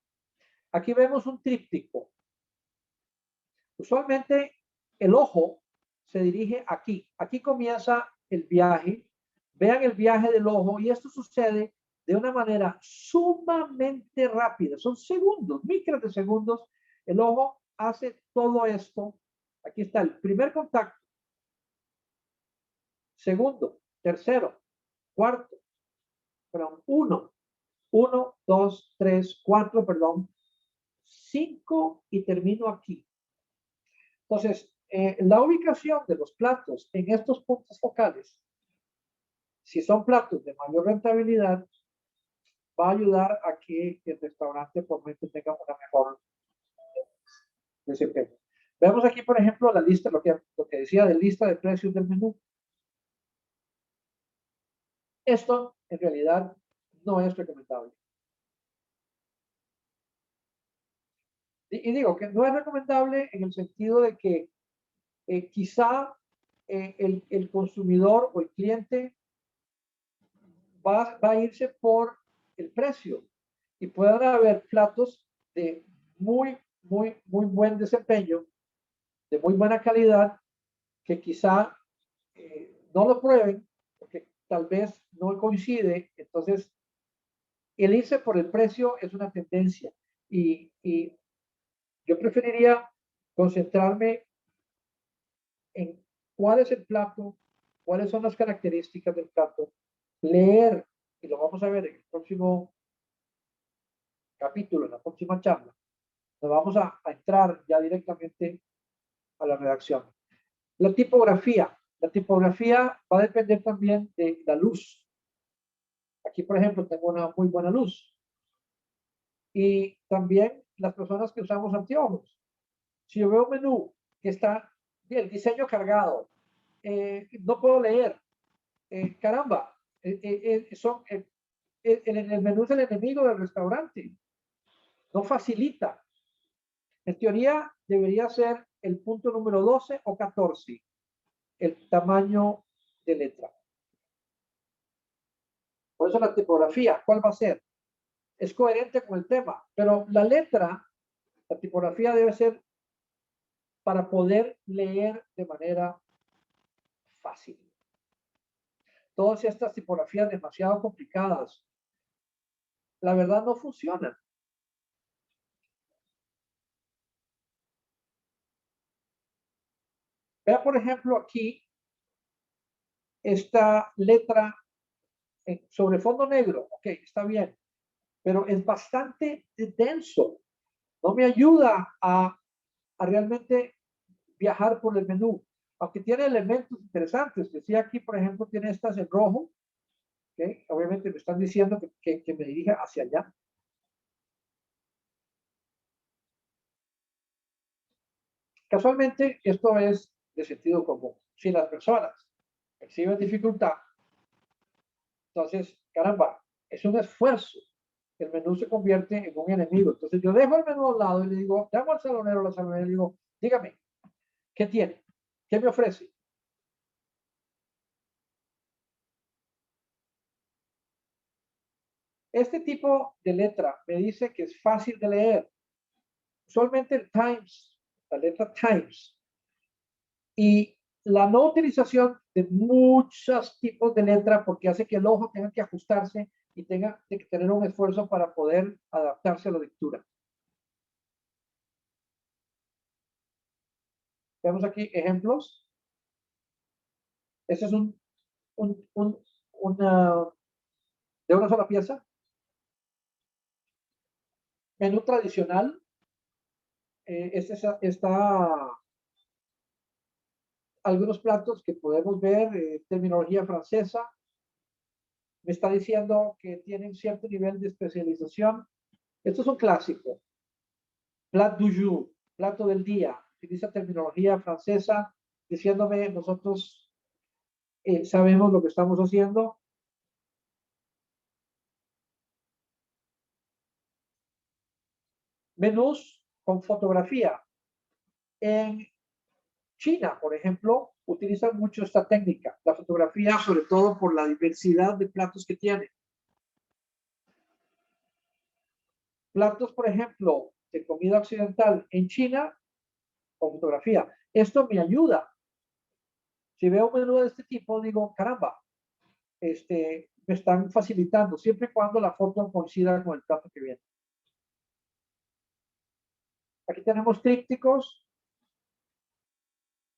Aquí vemos un tríptico. Usualmente el ojo se dirige aquí. Aquí comienza el viaje. Vean el viaje del ojo y esto sucede de una manera sumamente rápida. Son segundos, micros de segundos. El ojo hace todo esto. Aquí está el primer contacto. Segundo, tercero, cuarto, perdón, uno, dos, tres, cuatro, perdón, 5 y termino aquí. Entonces, la ubicación de los platos en estos puntos focales, si son platos de mayor rentabilidad, va a ayudar a que el restaurante por mente tenga una mejor desempeño. Veamos aquí, por ejemplo, la lista, lo que decía de lista de precios del menú. Esto, en realidad, no es recomendable. Y digo que no es recomendable en el sentido de que quizá el consumidor o el cliente va a irse por el precio y pueden haber platos de muy buen desempeño, de muy buena calidad, que quizá no lo prueben porque tal vez no coincide. Entonces, el irse por el precio es una tendencia y yo preferiría concentrarme en cuál es el plato, cuáles son las características del plato, leer, y lo vamos a ver en el próximo capítulo, en la próxima charla, nos vamos a entrar ya directamente a la redacción. La tipografía va a depender también de la luz. Aquí, por ejemplo, tengo una muy buena luz. Y también las personas que usamos anteojos. Si yo veo un menú que está el diseño cargado, no puedo leer, caramba, el menú es el enemigo del restaurante, no facilita. En teoría debería ser el punto número 12 o 14, el tamaño de letra. Por eso la tipografía, ¿cuál va a ser? Es coherente con el tema, pero la letra, la tipografía debe ser para poder leer de manera fácil. Todas estas tipografías demasiado complicadas, la verdad no funcionan. Vea, por ejemplo, aquí esta letra sobre fondo negro. Ok, está bien, pero es bastante denso. No me ayuda a realmente viajar por el menú, aunque tiene elementos interesantes. Decía aquí, por ejemplo, tiene estas en rojo. Okay, obviamente me están diciendo que me dirija hacia allá. Casualmente, esto es de sentido común. Si las personas perciben dificultad, entonces, caramba, es un esfuerzo. El menú se convierte en un enemigo. Entonces, yo dejo el menú al lado y le digo, llamo al salonero o la salonera y le digo, dígame, ¿qué tiene? ¿Qué me ofrece? Este tipo de letra me dice que es fácil de leer. Usualmente el Times, la letra Times, y la no utilización de muchos tipos de letra porque hace que el ojo tenga que ajustarse y tenga que tener un esfuerzo para poder adaptarse a la lectura. Vemos aquí ejemplos. Este es una, de una sola pieza. Menú tradicional. Este está algunos platos que podemos ver, terminología francesa. Me está diciendo que tienen cierto nivel de especialización. Esto es un clásico. Plat du jour, plato del día. Utiliza terminología francesa diciéndome nosotros sabemos lo que estamos haciendo. Menús con fotografía. En China, por ejemplo, utilizan mucho esta técnica, la fotografía, sobre todo por la diversidad de platos que tiene. Platos, por ejemplo, de comida occidental en China, con fotografía. Esto me ayuda. Si veo un menú de este tipo, digo, caramba, me están facilitando, siempre y cuando la foto coincida con el plato que viene. Aquí tenemos trípticos,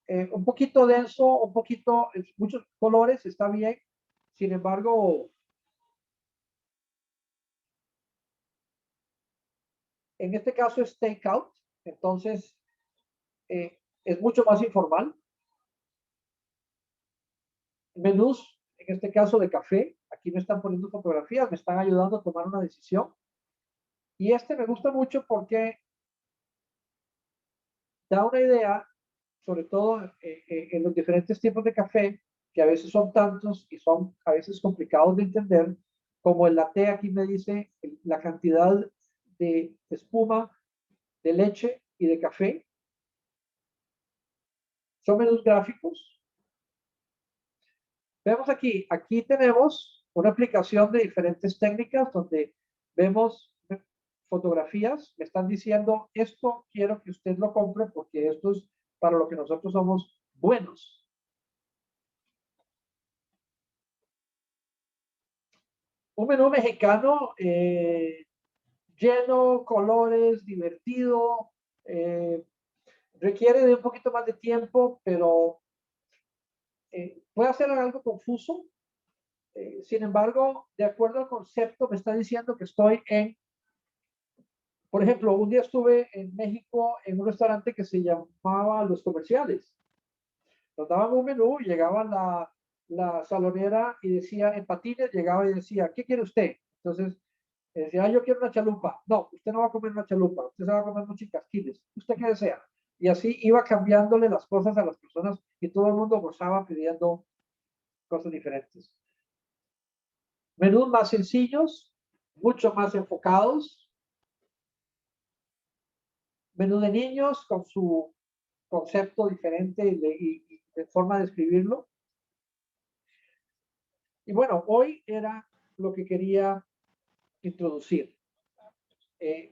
un poquito denso, un poquito, muchos colores, está bien. Sin embargo, en este caso es takeout, entonces es mucho más informal. Menús, en este caso de café, aquí me están poniendo fotografías, me están ayudando a tomar una decisión. Y me gusta mucho porque da una idea, sobre todo en los diferentes tipos de café, que a veces son tantos y son a veces complicados de entender, como el latte aquí me dice la cantidad de espuma, de leche y de café. Son menús gráficos. Vemos aquí tenemos una aplicación de diferentes técnicas donde vemos fotografías. Me están diciendo, esto quiero que usted lo compre porque esto es para lo que nosotros somos buenos. Un menú mexicano lleno, colores, divertido, requiere de un poquito más de tiempo, pero puede ser algo confuso. Sin embargo, de acuerdo al concepto, me está diciendo que estoy por ejemplo, un día estuve en México en un restaurante que se llamaba Los Comerciales. Nos daban un menú, llegaba la salonera y decía, en patines, llegaba y decía, ¿qué quiere usted? Entonces, decía, yo quiero una chalupa. No, usted no va a comer una chalupa, usted se va a comer muchos casquiles. ¿Usted qué desea? Y así iba cambiándole las cosas a las personas y todo el mundo gozaba pidiendo cosas diferentes. Menús más sencillos, mucho más enfocados. Menú de niños con su concepto diferente y de forma de escribirlo. Y bueno, hoy era lo que quería introducir.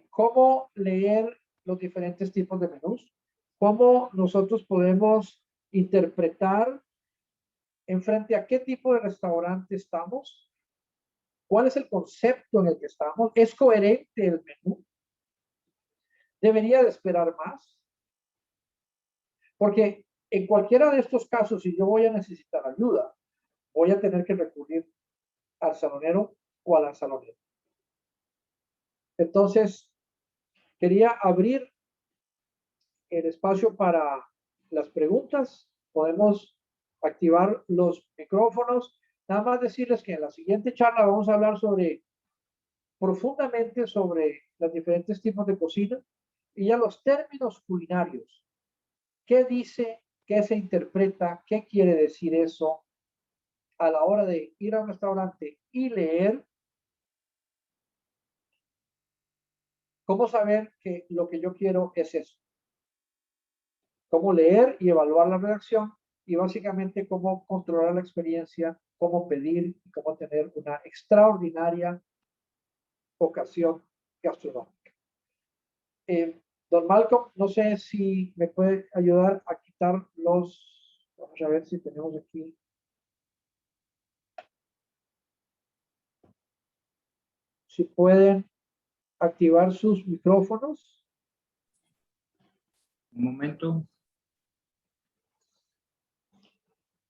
Cómo leer los diferentes tipos de menús, cómo nosotros podemos interpretar en frente a qué tipo de restaurante estamos, cuál es el concepto en el que estamos, es coherente el menú, debería de esperar más, porque en cualquiera de estos casos, si yo voy a necesitar ayuda, voy a tener que recurrir al salonero o a la salonera. Entonces, quería abrir el espacio para las preguntas. Podemos activar los micrófonos. Nada más decirles que en la siguiente charla vamos a hablar profundamente sobre los diferentes tipos de cocina y ya los términos culinarios. ¿Qué dice? ¿Qué se interpreta? ¿Qué quiere decir eso? A la hora de ir a un restaurante y leer, ¿cómo saber que lo que yo quiero es eso? ¿Cómo leer y evaluar la redacción? Y básicamente cómo controlar la experiencia, cómo pedir y cómo tener una extraordinaria ocasión gastronómica. Don Malcolm, no sé si me puede ayudar a quitar vamos a ver si tenemos aquí. Si pueden activar sus micrófonos.
Un momento.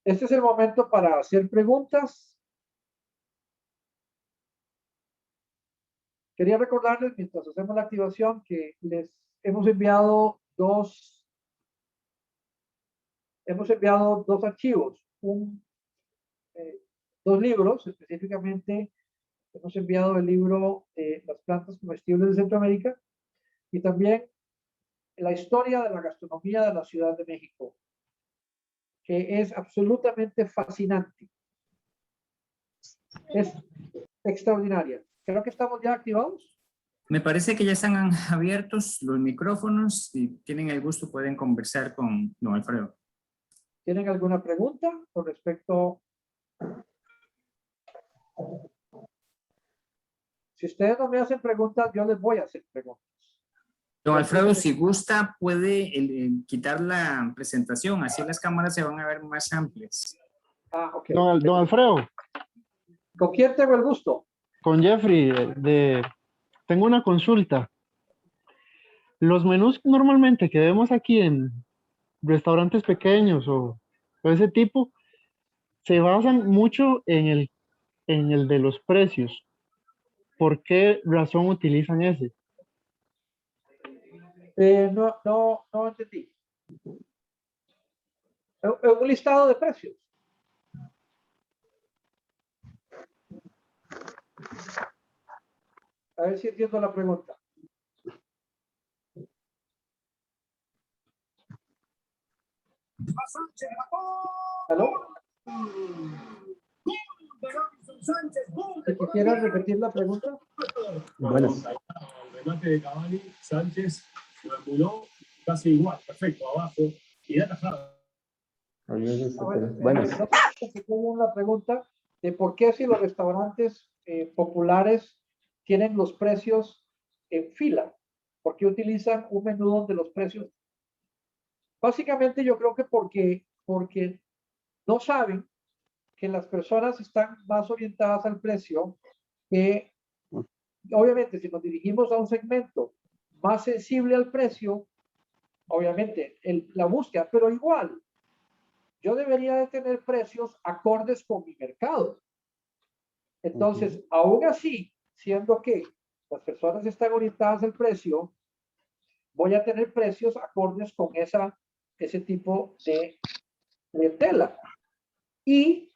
Este es el momento para hacer preguntas. Quería recordarles, mientras hacemos la activación, que les hemos enviado dos archivos, dos libros, específicamente hemos enviado el libro Las plantas comestibles de Centroamérica y también la historia de la gastronomía de la Ciudad de México, que es absolutamente fascinante. Es extraordinaria. Creo que estamos ya activados.
Me parece que ya están abiertos los micrófonos. Si tienen el gusto pueden conversar con don Alfredo.
¿Tienen alguna pregunta con respecto? Si ustedes no me hacen preguntas, yo les voy a hacer preguntas.
Don Alfredo, si gusta, puede quitar la presentación, así las cámaras se van a ver más amplias.
Ah, ok.
Don Alfredo.
¿Con quién tengo el gusto?
Con Jeffrey, tengo una consulta. Los menús normalmente que vemos aquí en restaurantes pequeños o ese tipo, se basan mucho en el de los precios. ¿Por qué razón utilizan ese?
No entendí. Un listado de precios. A ver si entiendo la pregunta. ¿Aló? ¿Si quisieras repetir la pregunta?
Bueno, el remate de Cavani, Sánchez, lo emuló casi igual, perfecto, abajo, y da tajada.
Bueno,
No sé si tengo una pregunta de por qué si los restaurantes populares tienen los precios en fila, ¿por qué utilizan un menú donde los precios? Básicamente yo creo que porque no saben que las personas están más orientadas al precio, que obviamente si nos dirigimos a un segmento más sensible al precio, obviamente la búsqueda, pero igual, yo debería de tener precios acordes con mi mercado. Entonces, aún así, siendo que las personas están orientadas al precio, voy a tener precios acordes con ese tipo de clientela. Y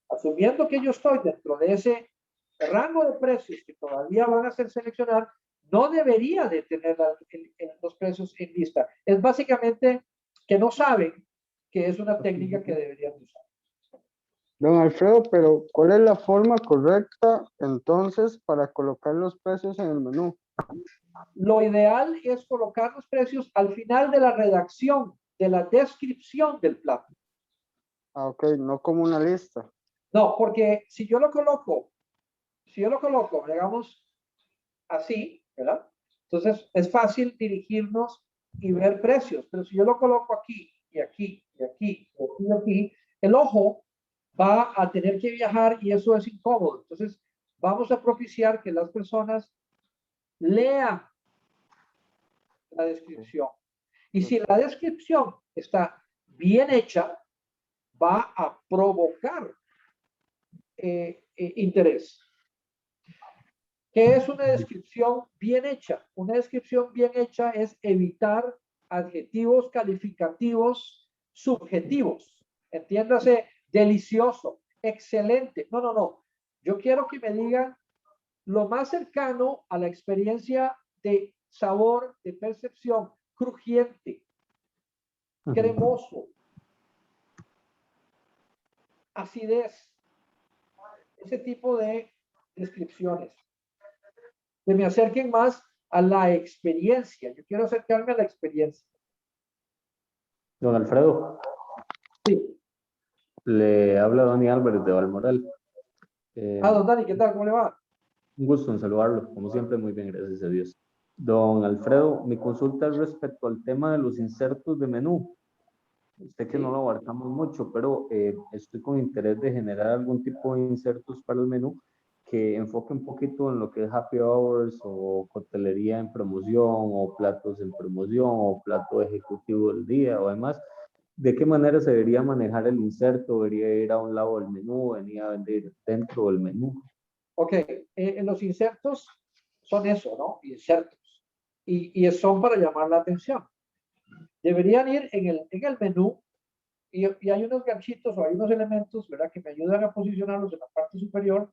asumiendo que yo estoy dentro de ese rango de precios que todavía van a ser seleccionar, no debería de tener los precios en lista. Es básicamente que no saben que es una técnica que deberían usar.
Don Alfredo, pero ¿cuál es la forma correcta entonces para colocar los precios en el menú?
Lo ideal es colocar los precios al final de la redacción, de la descripción del plato.
Ah, ok, no como una lista.
No, porque si yo lo coloco, digamos así, ¿verdad? Entonces es fácil dirigirnos y ver precios, pero si yo lo coloco aquí y aquí y aquí y aquí y aquí, el ojo va a tener que viajar y eso es incómodo. Entonces vamos a propiciar que las personas lean la descripción. Y si la descripción está bien hecha, va a provocar interés. ¿Qué es una descripción bien hecha? Una descripción bien hecha es evitar adjetivos calificativos subjetivos. Entiéndase, delicioso, excelente. No, no, no. Yo quiero que me digan lo más cercano a la experiencia de sabor, de percepción, crujiente, cremoso, acidez, ese tipo de descripciones. Que me acerquen más a la experiencia. Yo quiero acercarme a la experiencia.
don Alfredo,
Sí.
le habla Dani Álvarez de Valmoral.
Don Dani, ¿qué tal? ¿Cómo le va?
Un gusto en saludarlo, como siempre, muy bien, gracias a Dios. Don Alfredo, mi consulta es respecto al tema de los insertos de menú. Sé que no lo abarcamos mucho, pero estoy con interés de generar algún tipo de insertos para el menú que enfoque un poquito en lo que es happy hours o coctelería en promoción o platos en promoción o plato ejecutivo del día o demás. ¿De qué manera se debería manejar el inserto? ¿Debería ir a un lado del menú? ¿Venía a vender dentro del menú?
Ok, los insertos son eso, ¿no? Insertos. Y son para llamar la atención. Deberían ir en el menú y hay unos ganchitos o hay unos elementos, ¿verdad? Que me ayudan a posicionarlos en la parte superior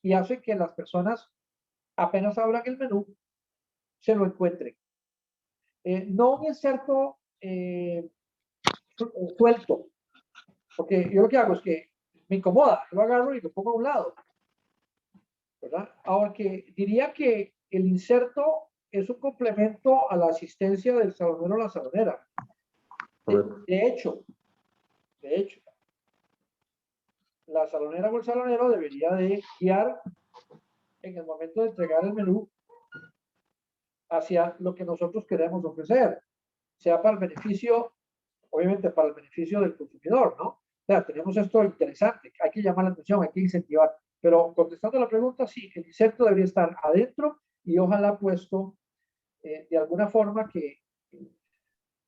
y hace que las personas apenas abran el menú se lo encuentren. No un inserto suelto, porque yo lo que hago es que me incomoda, lo agarro y lo pongo a un lado, ¿verdad? Ahora que diría que el inserto es un complemento a la asistencia del salonero o la salonera. De hecho, la salonera o el salonero debería de guiar en el momento de entregar el menú hacia lo que nosotros queremos ofrecer, sea para el beneficio, obviamente para el beneficio del consumidor, ¿no? O sea, tenemos esto interesante, hay que llamar la atención, hay que incentivar. Pero contestando la pregunta, sí, el inserto debería estar adentro y ojalá puesto de alguna forma que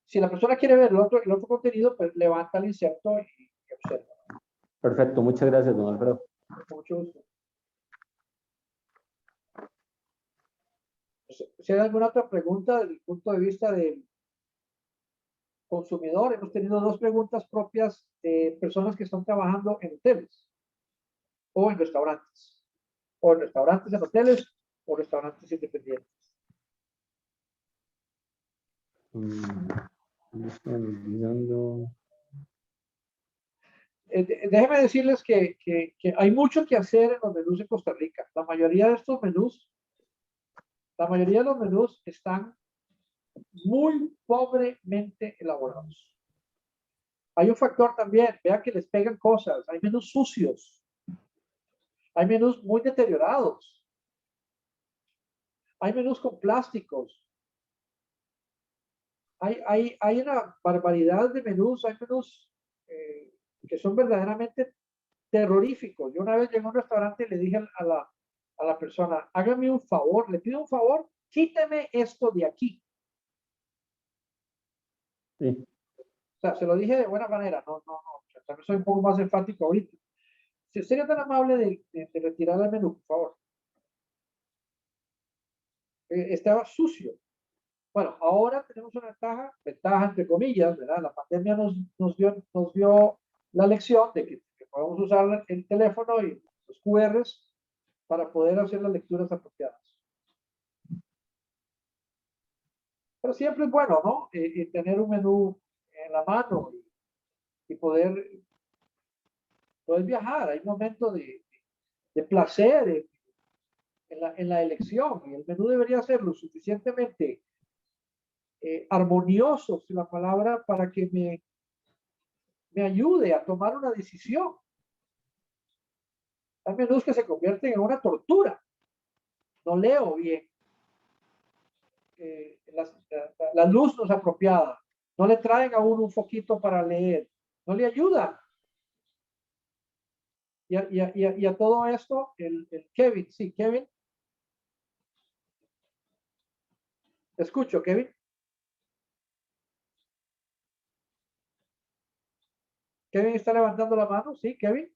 si la persona quiere ver el otro contenido, pues levanta el inserto y observa.
Perfecto, muchas gracias, don Alfredo.
Con mucho gusto. Si hay alguna otra pregunta desde el punto de vista del consumidor, hemos tenido dos preguntas propias de personas que están trabajando en hoteles o en restaurantes, o en restaurantes en hoteles o restaurantes independientes. Déjeme decirles que hay mucho que hacer en los menús en Costa Rica. La mayoría de estos menús, la mayoría de los menús están muy pobremente elaborados. Hay un factor también, vean que les pegan cosas, hay menús sucios, hay menús muy deteriorados, hay menús con plásticos, hay una barbaridad de menús, hay menús que son verdaderamente terroríficos. Yo una vez llegué a un restaurante y le dije a la persona, hágame un favor, le pido un favor, quíteme esto de aquí.
Sí.
O sea, se lo dije de buena manera, no, o sea, también soy un poco más enfático ahorita. Si usted es tan amable de retirar el menú, por favor. Estaba sucio. Bueno, ahora tenemos una ventaja entre comillas, ¿verdad? La pandemia nos dio la lección de que podemos usar el teléfono y los QRs para poder hacer las lecturas apropiadas. Pero siempre es bueno, ¿no? Tener un menú en la mano y poder viajar. Hay momentos de placer en la elección y el menú debería ser lo suficientemente armonioso, si la palabra, para que me ayude a tomar una decisión. Hay menús que se convierten en una tortura. No leo bien. La luz no es apropiada. No le traen a uno un foquito para leer. No le ayuda. Y a todo esto, el Kevin, sí, Kevin. Te escucho, Kevin. Kevin está levantando la mano, sí, Kevin.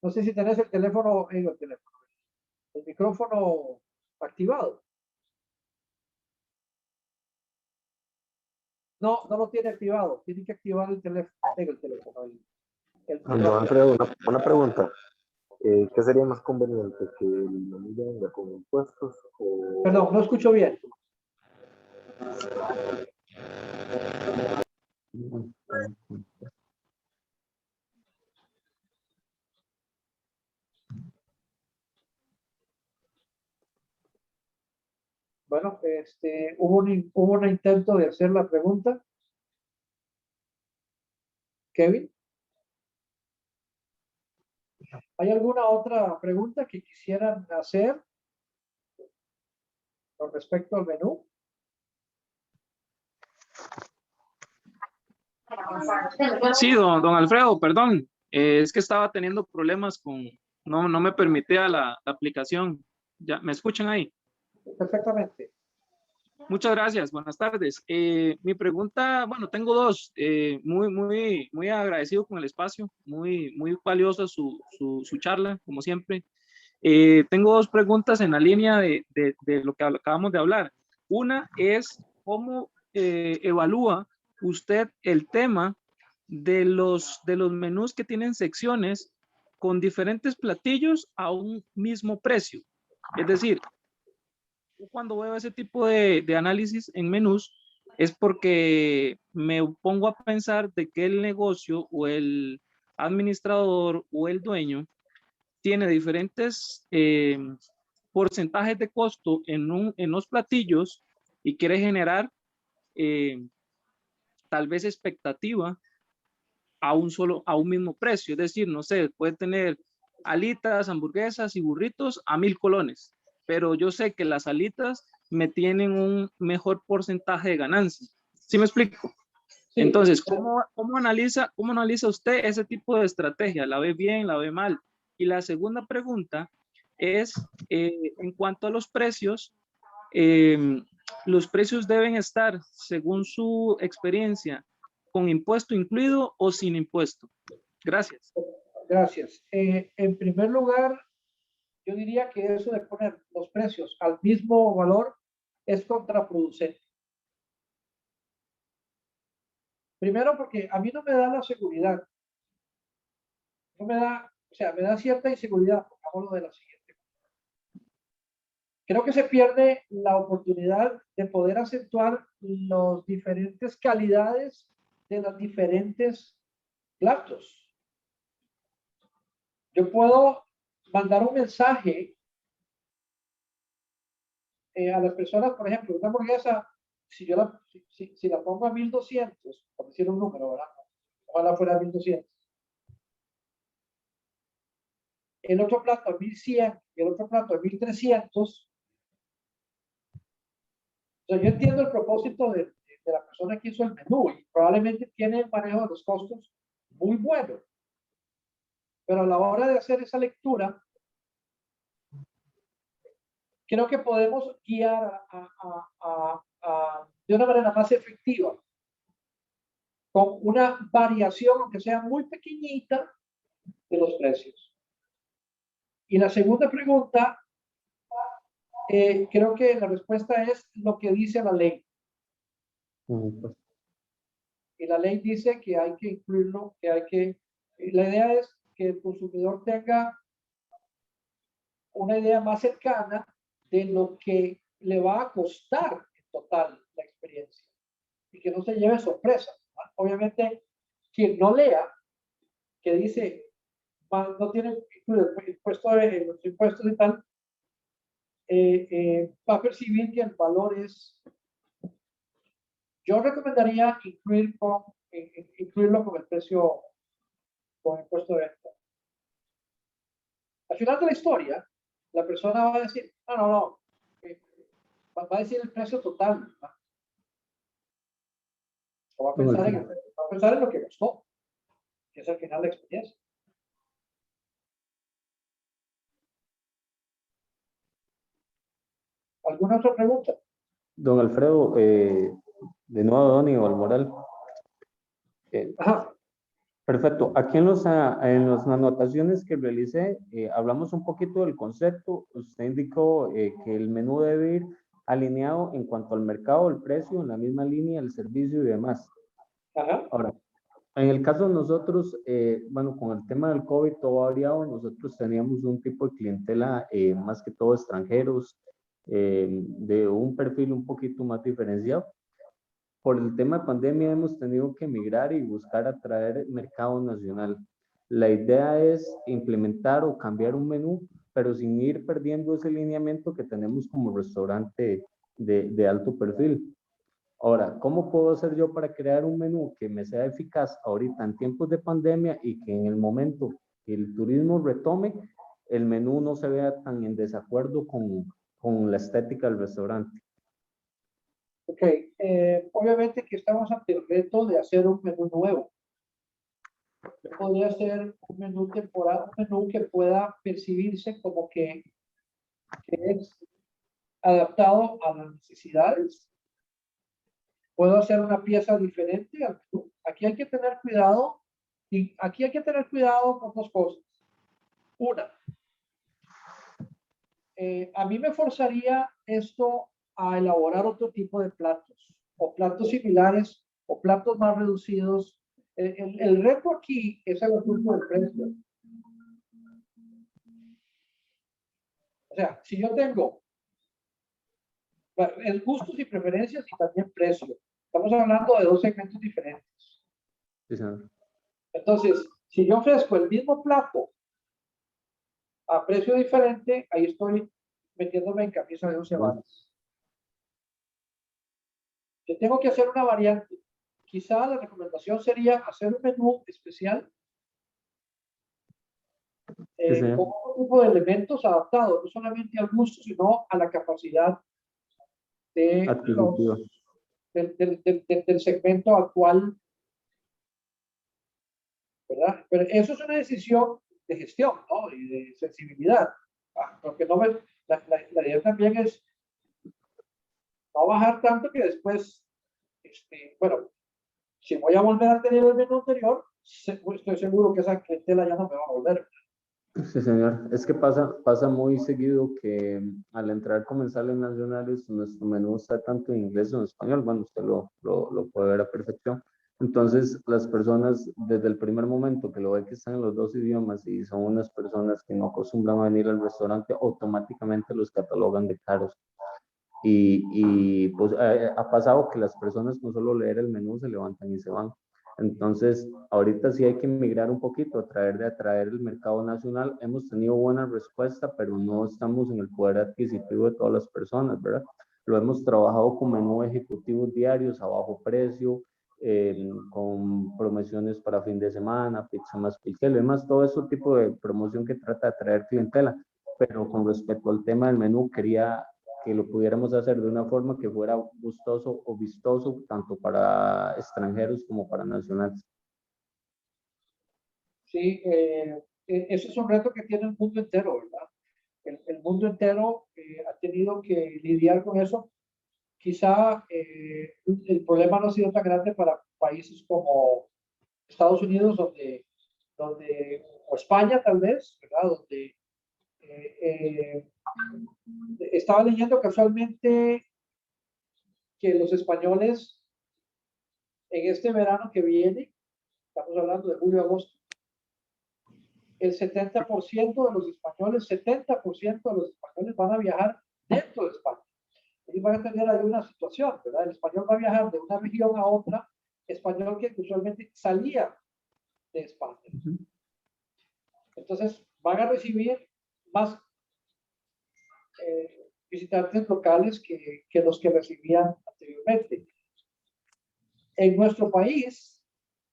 No sé si tenés el teléfono, el micrófono activado. No, no lo tiene activado. Tiene que activar el teléfono.
Don Alfredo, una pregunta. ¿Qué sería más conveniente? ¿Que el menú venga con impuestos o...?
Perdón, no escucho bien. Bueno, hubo un intento de hacer la pregunta. Kevin. ¿Hay alguna otra pregunta que quisieran hacer con respecto al menú?
Sí, don Alfredo, perdón. Es que estaba teniendo problemas no me permitía la aplicación. ¿Ya me escuchan ahí?
Perfectamente.
Muchas gracias, buenas tardes. Mi pregunta, bueno, tengo dos. Muy agradecido con el espacio, muy valiosa su charla, como siempre. Tengo dos preguntas en la línea de lo que acabamos de hablar. Una es, ¿cómo evalúa usted el tema de los menús que tienen secciones con diferentes platillos a un mismo precio? Es decir, cuando veo ese tipo de análisis en menús es porque me pongo a pensar de que el negocio o el administrador o el dueño tiene diferentes porcentajes de costo en los platillos y quiere generar tal vez expectativa a un mismo precio. Es decir, no sé, puede tener alitas, hamburguesas y burritos a 1,000 colones, pero yo sé que las alitas me tienen un mejor porcentaje de ganancia. ¿Sí me explico? Sí. Entonces, ¿cómo analiza usted ese tipo de estrategia? ¿La ve bien, la ve mal? Y la segunda pregunta es, en cuanto a los precios deben estar, según su experiencia, con impuesto incluido o sin impuesto. Gracias.
Gracias. En primer lugar, yo diría que eso de poner los precios al mismo valor es contraproducente. Primero porque a mí no me da la seguridad. No me da, o sea, me da cierta inseguridad. Hagámoslo de la siguiente. Creo que se pierde la oportunidad de poder acentuar las diferentes calidades de los diferentes platos. Yo puedo mandar un mensaje a las personas, por ejemplo, una hamburguesa si la pongo a 1200, por decir un número, ¿verdad? Ojalá fuera 1200. El otro plato a 1100 y el otro plato a 1300. O sea, yo entiendo el propósito de la persona que hizo el menú y probablemente tiene el manejo de los costos muy bueno. Pero a la hora de hacer esa lectura, creo que podemos guiar de una manera más efectiva, con una variación, aunque sea muy pequeñita, de los precios. Y la segunda pregunta, creo que la respuesta es lo que dice la ley. Y la ley dice que hay que incluirlo, la idea es que el consumidor tenga una idea más cercana de lo que le va a costar en total la experiencia y que no se lleve sorpresa, ¿no? Obviamente, quien no lea, que dice, no tiene impuesto de los impuestos y tal, va a percibir que el valor es. Yo recomendaría incluirlo con el precio, con el impuesto de venta. Al final de la historia, la persona va a decir, no, va a decir el precio total, ¿no? O va a pensar en lo que costó, que es al final la experiencia. ¿Alguna otra pregunta?
Don Alfredo, de nuevo Donny o Almoral.
Ajá.
Perfecto. Aquí en las anotaciones que realicé, hablamos un poquito del concepto. Usted indicó que el menú debe ir alineado en cuanto al mercado, el precio, en la misma línea, el servicio y demás.
Ajá.
Ahora, en el caso de nosotros, bueno, con el tema del COVID todo ha variado. Nosotros teníamos un tipo de clientela, más que todo extranjeros, de un perfil un poquito más diferenciado. Por el tema de pandemia hemos tenido que migrar y buscar atraer mercado nacional. La idea es implementar o cambiar un menú, pero sin ir perdiendo ese lineamiento que tenemos como restaurante de alto perfil. Ahora, ¿cómo puedo hacer yo para crear un menú que me sea eficaz ahorita en tiempos de pandemia y que en el momento que el turismo retome, el menú no se vea tan en desacuerdo con la estética del restaurante?
Ok, obviamente que estamos ante el reto de hacer un menú nuevo. Podría ser un menú temporal, un menú que pueda percibirse como que es adaptado a las necesidades. Puedo hacer una pieza diferente al menú. Aquí hay que tener cuidado, y aquí hay que tener cuidado con dos cosas. Una, a mí me forzaría esto a elaborar otro tipo de platos, o platos similares, o platos más reducidos. El reto aquí es el asunto del precio. O sea, si yo tengo el gustos y preferencias y también precio, estamos hablando de dos segmentos diferentes.
Sí, señor.
Entonces, si yo ofrezco el mismo plato a precio diferente, ahí estoy metiéndome en camisa de 11 varas. Yo tengo que hacer una variante. Quizá la recomendación sería hacer un menú especial con otro tipo de elementos adaptados, no solamente al gusto, sino a la capacidad del segmento actual, ¿verdad? Pero eso es una decisión de gestión, ¿no? Y de sensibilidad. Porque la idea también es no bajar tanto que después, bueno, si voy a volver a tener el menú anterior, estoy seguro que esa clientela ya no me va a volver.
Sí, señor. Es que pasa muy seguido que al entrar comensales nacionales, nuestro menú está tanto en inglés como en español. Bueno, usted lo puede ver a perfección. Entonces, las personas, desde el primer momento que lo ve que están en los dos idiomas y son unas personas que no acostumbran a venir al restaurante, automáticamente los catalogan de caros. Y pues ha pasado que las personas con solo leer el menú se levantan y se van. Entonces, ahorita sí hay que migrar un poquito, atraer el mercado nacional. Hemos tenido buena respuesta, pero no estamos en el poder adquisitivo de todas las personas, ¿verdad? lo hemos trabajado con menú ejecutivos diarios a bajo precio, con promociones para fin de semana, pizza más piquelo y más, todo ese tipo de promoción que trata de atraer clientela. Pero con respecto al tema del menú, quería que lo pudiéramos hacer de una forma que fuera gustoso o vistoso, tanto para extranjeros como para nacionales.
Sí, ese es un reto que tiene el mundo entero, ¿verdad? El mundo entero ha tenido que lidiar con eso. Quizá el problema no ha sido tan grande para países como Estados Unidos, o España tal vez, ¿verdad? Donde estaba leyendo casualmente que los españoles en este verano que viene, estamos hablando de julio-agosto, el 70% de los españoles, 70% de los españoles van a viajar dentro de España. Ellos van a tener ahí una situación, ¿verdad? El español va a viajar de una región a otra, español que usualmente salía de España. Entonces, van a recibir más visitantes locales que los que recibían anteriormente. En nuestro país,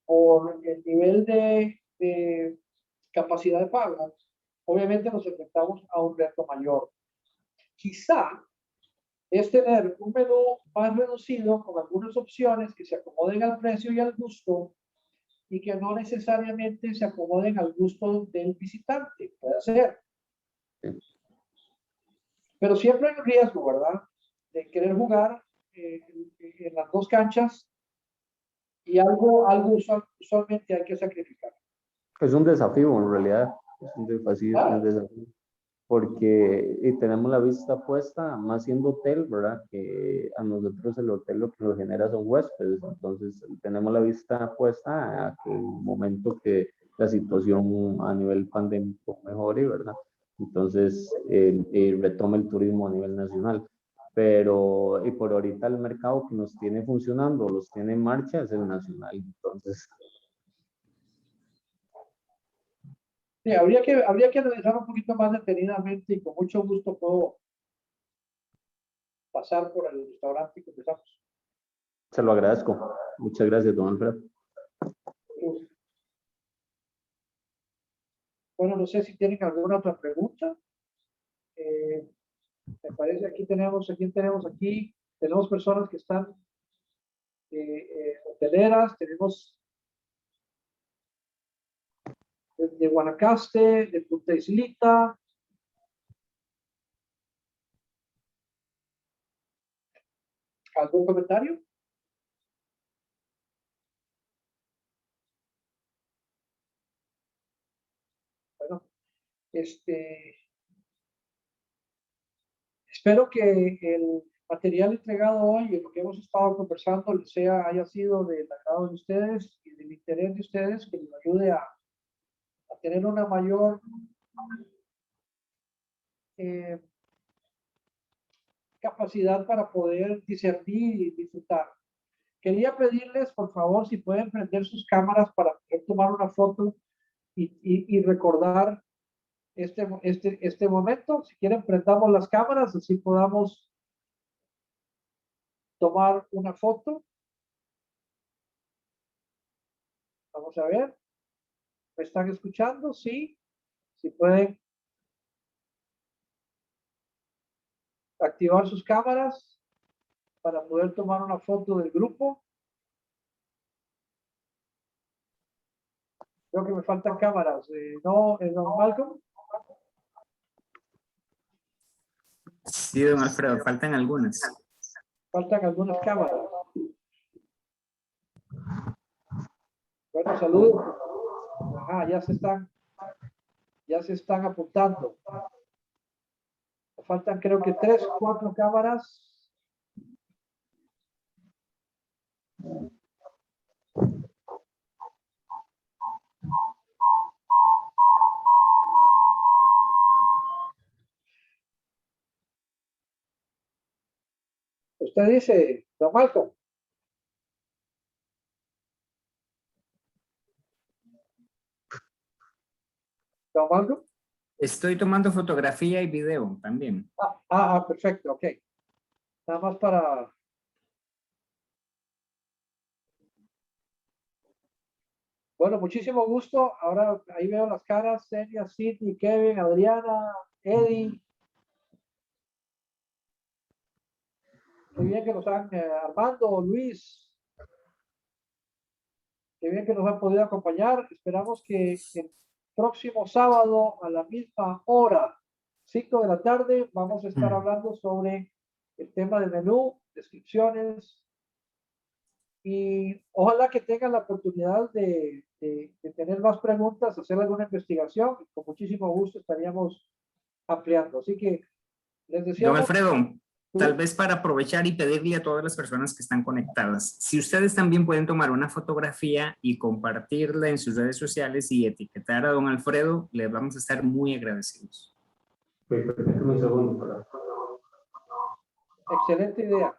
por el nivel de capacidad de pago, obviamente nos enfrentamos a un reto mayor. Quizá es tener un menú más reducido con algunas opciones que se acomoden al precio y al gusto y que no necesariamente se acomoden al gusto del visitante. Puede ser. Pero siempre hay un riesgo, ¿verdad? De querer jugar en las dos canchas y algo usualmente hay que sacrificar.
Es un desafío en realidad, es un desafío, porque tenemos la vista puesta, más siendo hotel, ¿verdad? Que a nosotros el hotel lo que nos genera son huéspedes, entonces tenemos la vista puesta a que el momento que la situación a nivel pandémico mejore, ¿verdad? Entonces retome el turismo a nivel nacional. Pero y por ahorita el mercado que nos tiene funcionando, los tiene en marcha, es el nacional, entonces...
Sí, habría que analizar un poquito más detenidamente y con mucho gusto puedo pasar por el restaurante que empezamos.
Se lo agradezco. Muchas gracias, don Alfredo.
Bueno, no sé si tienen alguna otra pregunta. Me parece aquí tenemos personas que están hoteleras, tenemos de Guanacaste, de Punta Islita. ¿Algún comentario? Bueno, espero que el material entregado hoy y lo que hemos estado conversando haya sido del agrado de ustedes y del interés de ustedes, que les ayude a tener una mayor capacidad para poder discernir y disfrutar. Quería pedirles, por favor, si pueden prender sus cámaras para poder tomar una foto y recordar este momento. Si quieren, prendamos las cámaras, así podamos tomar una foto. Vamos a ver. ¿Me están escuchando? Sí. Si pueden activar sus cámaras para poder tomar una foto del grupo. Creo que me faltan cámaras. ¿No, don Malcolm?
Sí, don Alfredo, faltan algunas.
Faltan algunas cámaras. Bueno, saludos. Ajá, ya se están apuntando. Faltan creo que 3, 4 cámaras. Usted dice, don Malcolm. Don Malcolm.
Estoy tomando fotografía y video también.
Perfecto, ok. Nada más para... Bueno, muchísimo gusto. Ahora ahí veo las caras, Celia, Sidney, Kevin, Adriana, Eddie. Qué bien que nos han, Armando, Luis. Qué bien que nos han podido acompañar. Esperamos que el próximo sábado a la misma hora, 5 de la tarde, vamos a estar hablando sobre el tema del menú, descripciones, y ojalá que tengan la oportunidad de tener más preguntas, hacer alguna investigación, y con muchísimo gusto estaríamos ampliando. Así que les
Don
deseamos...
Alfredo, tal vez para aprovechar y pedirle a todas las personas que están conectadas, si ustedes también pueden tomar una fotografía y compartirla en sus redes sociales y etiquetar a don Alfredo, les vamos a estar muy agradecidos.
Permítame un segundo para...
Excelente idea.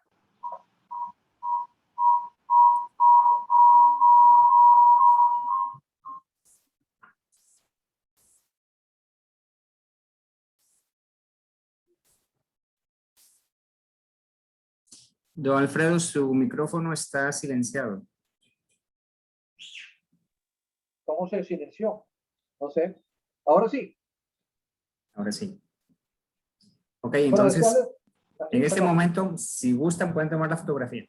Don Alfredo, su micrófono está silenciado.
¿Cómo se silenció? No sé. Ahora sí.
Ahora sí. Ok,
Bueno,
entonces,
desearles-
en este
perdón.
momento, si gustan, pueden tomar la fotografía.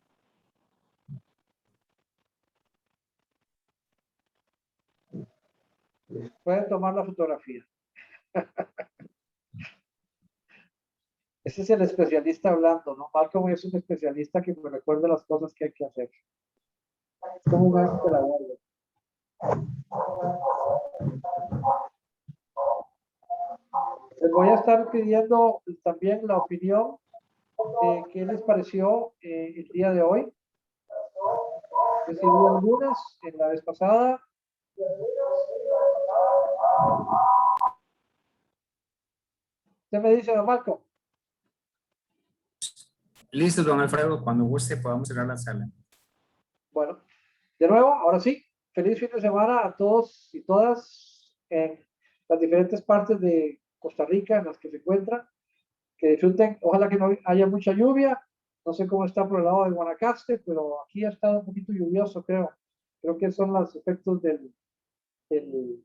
Pueden tomar la fotografía. Ese es el especialista hablando, ¿no? Malcolm es un especialista que me recuerda las cosas que hay que hacer. Es como un ángel de la guardia. Les voy a estar pidiendo también la opinión de qué les pareció el día de hoy. Recibí algunas en la vez pasada. Usted me dice, don Malcolm.
Listo, don Alfredo, cuando guste podamos cerrar la sala.
Bueno, de nuevo, ahora sí, feliz fin de semana a todos y todas en las diferentes partes de Costa Rica en las que se encuentran. Que disfruten, ojalá que no haya mucha lluvia. No sé cómo está por el lado de Guanacaste, pero aquí ha estado un poquito lluvioso, creo. Creo que son los efectos del, de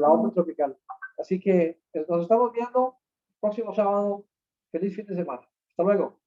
la onda tropical. Así que nos estamos viendo próximo sábado. Feliz fin de semana. Hasta luego.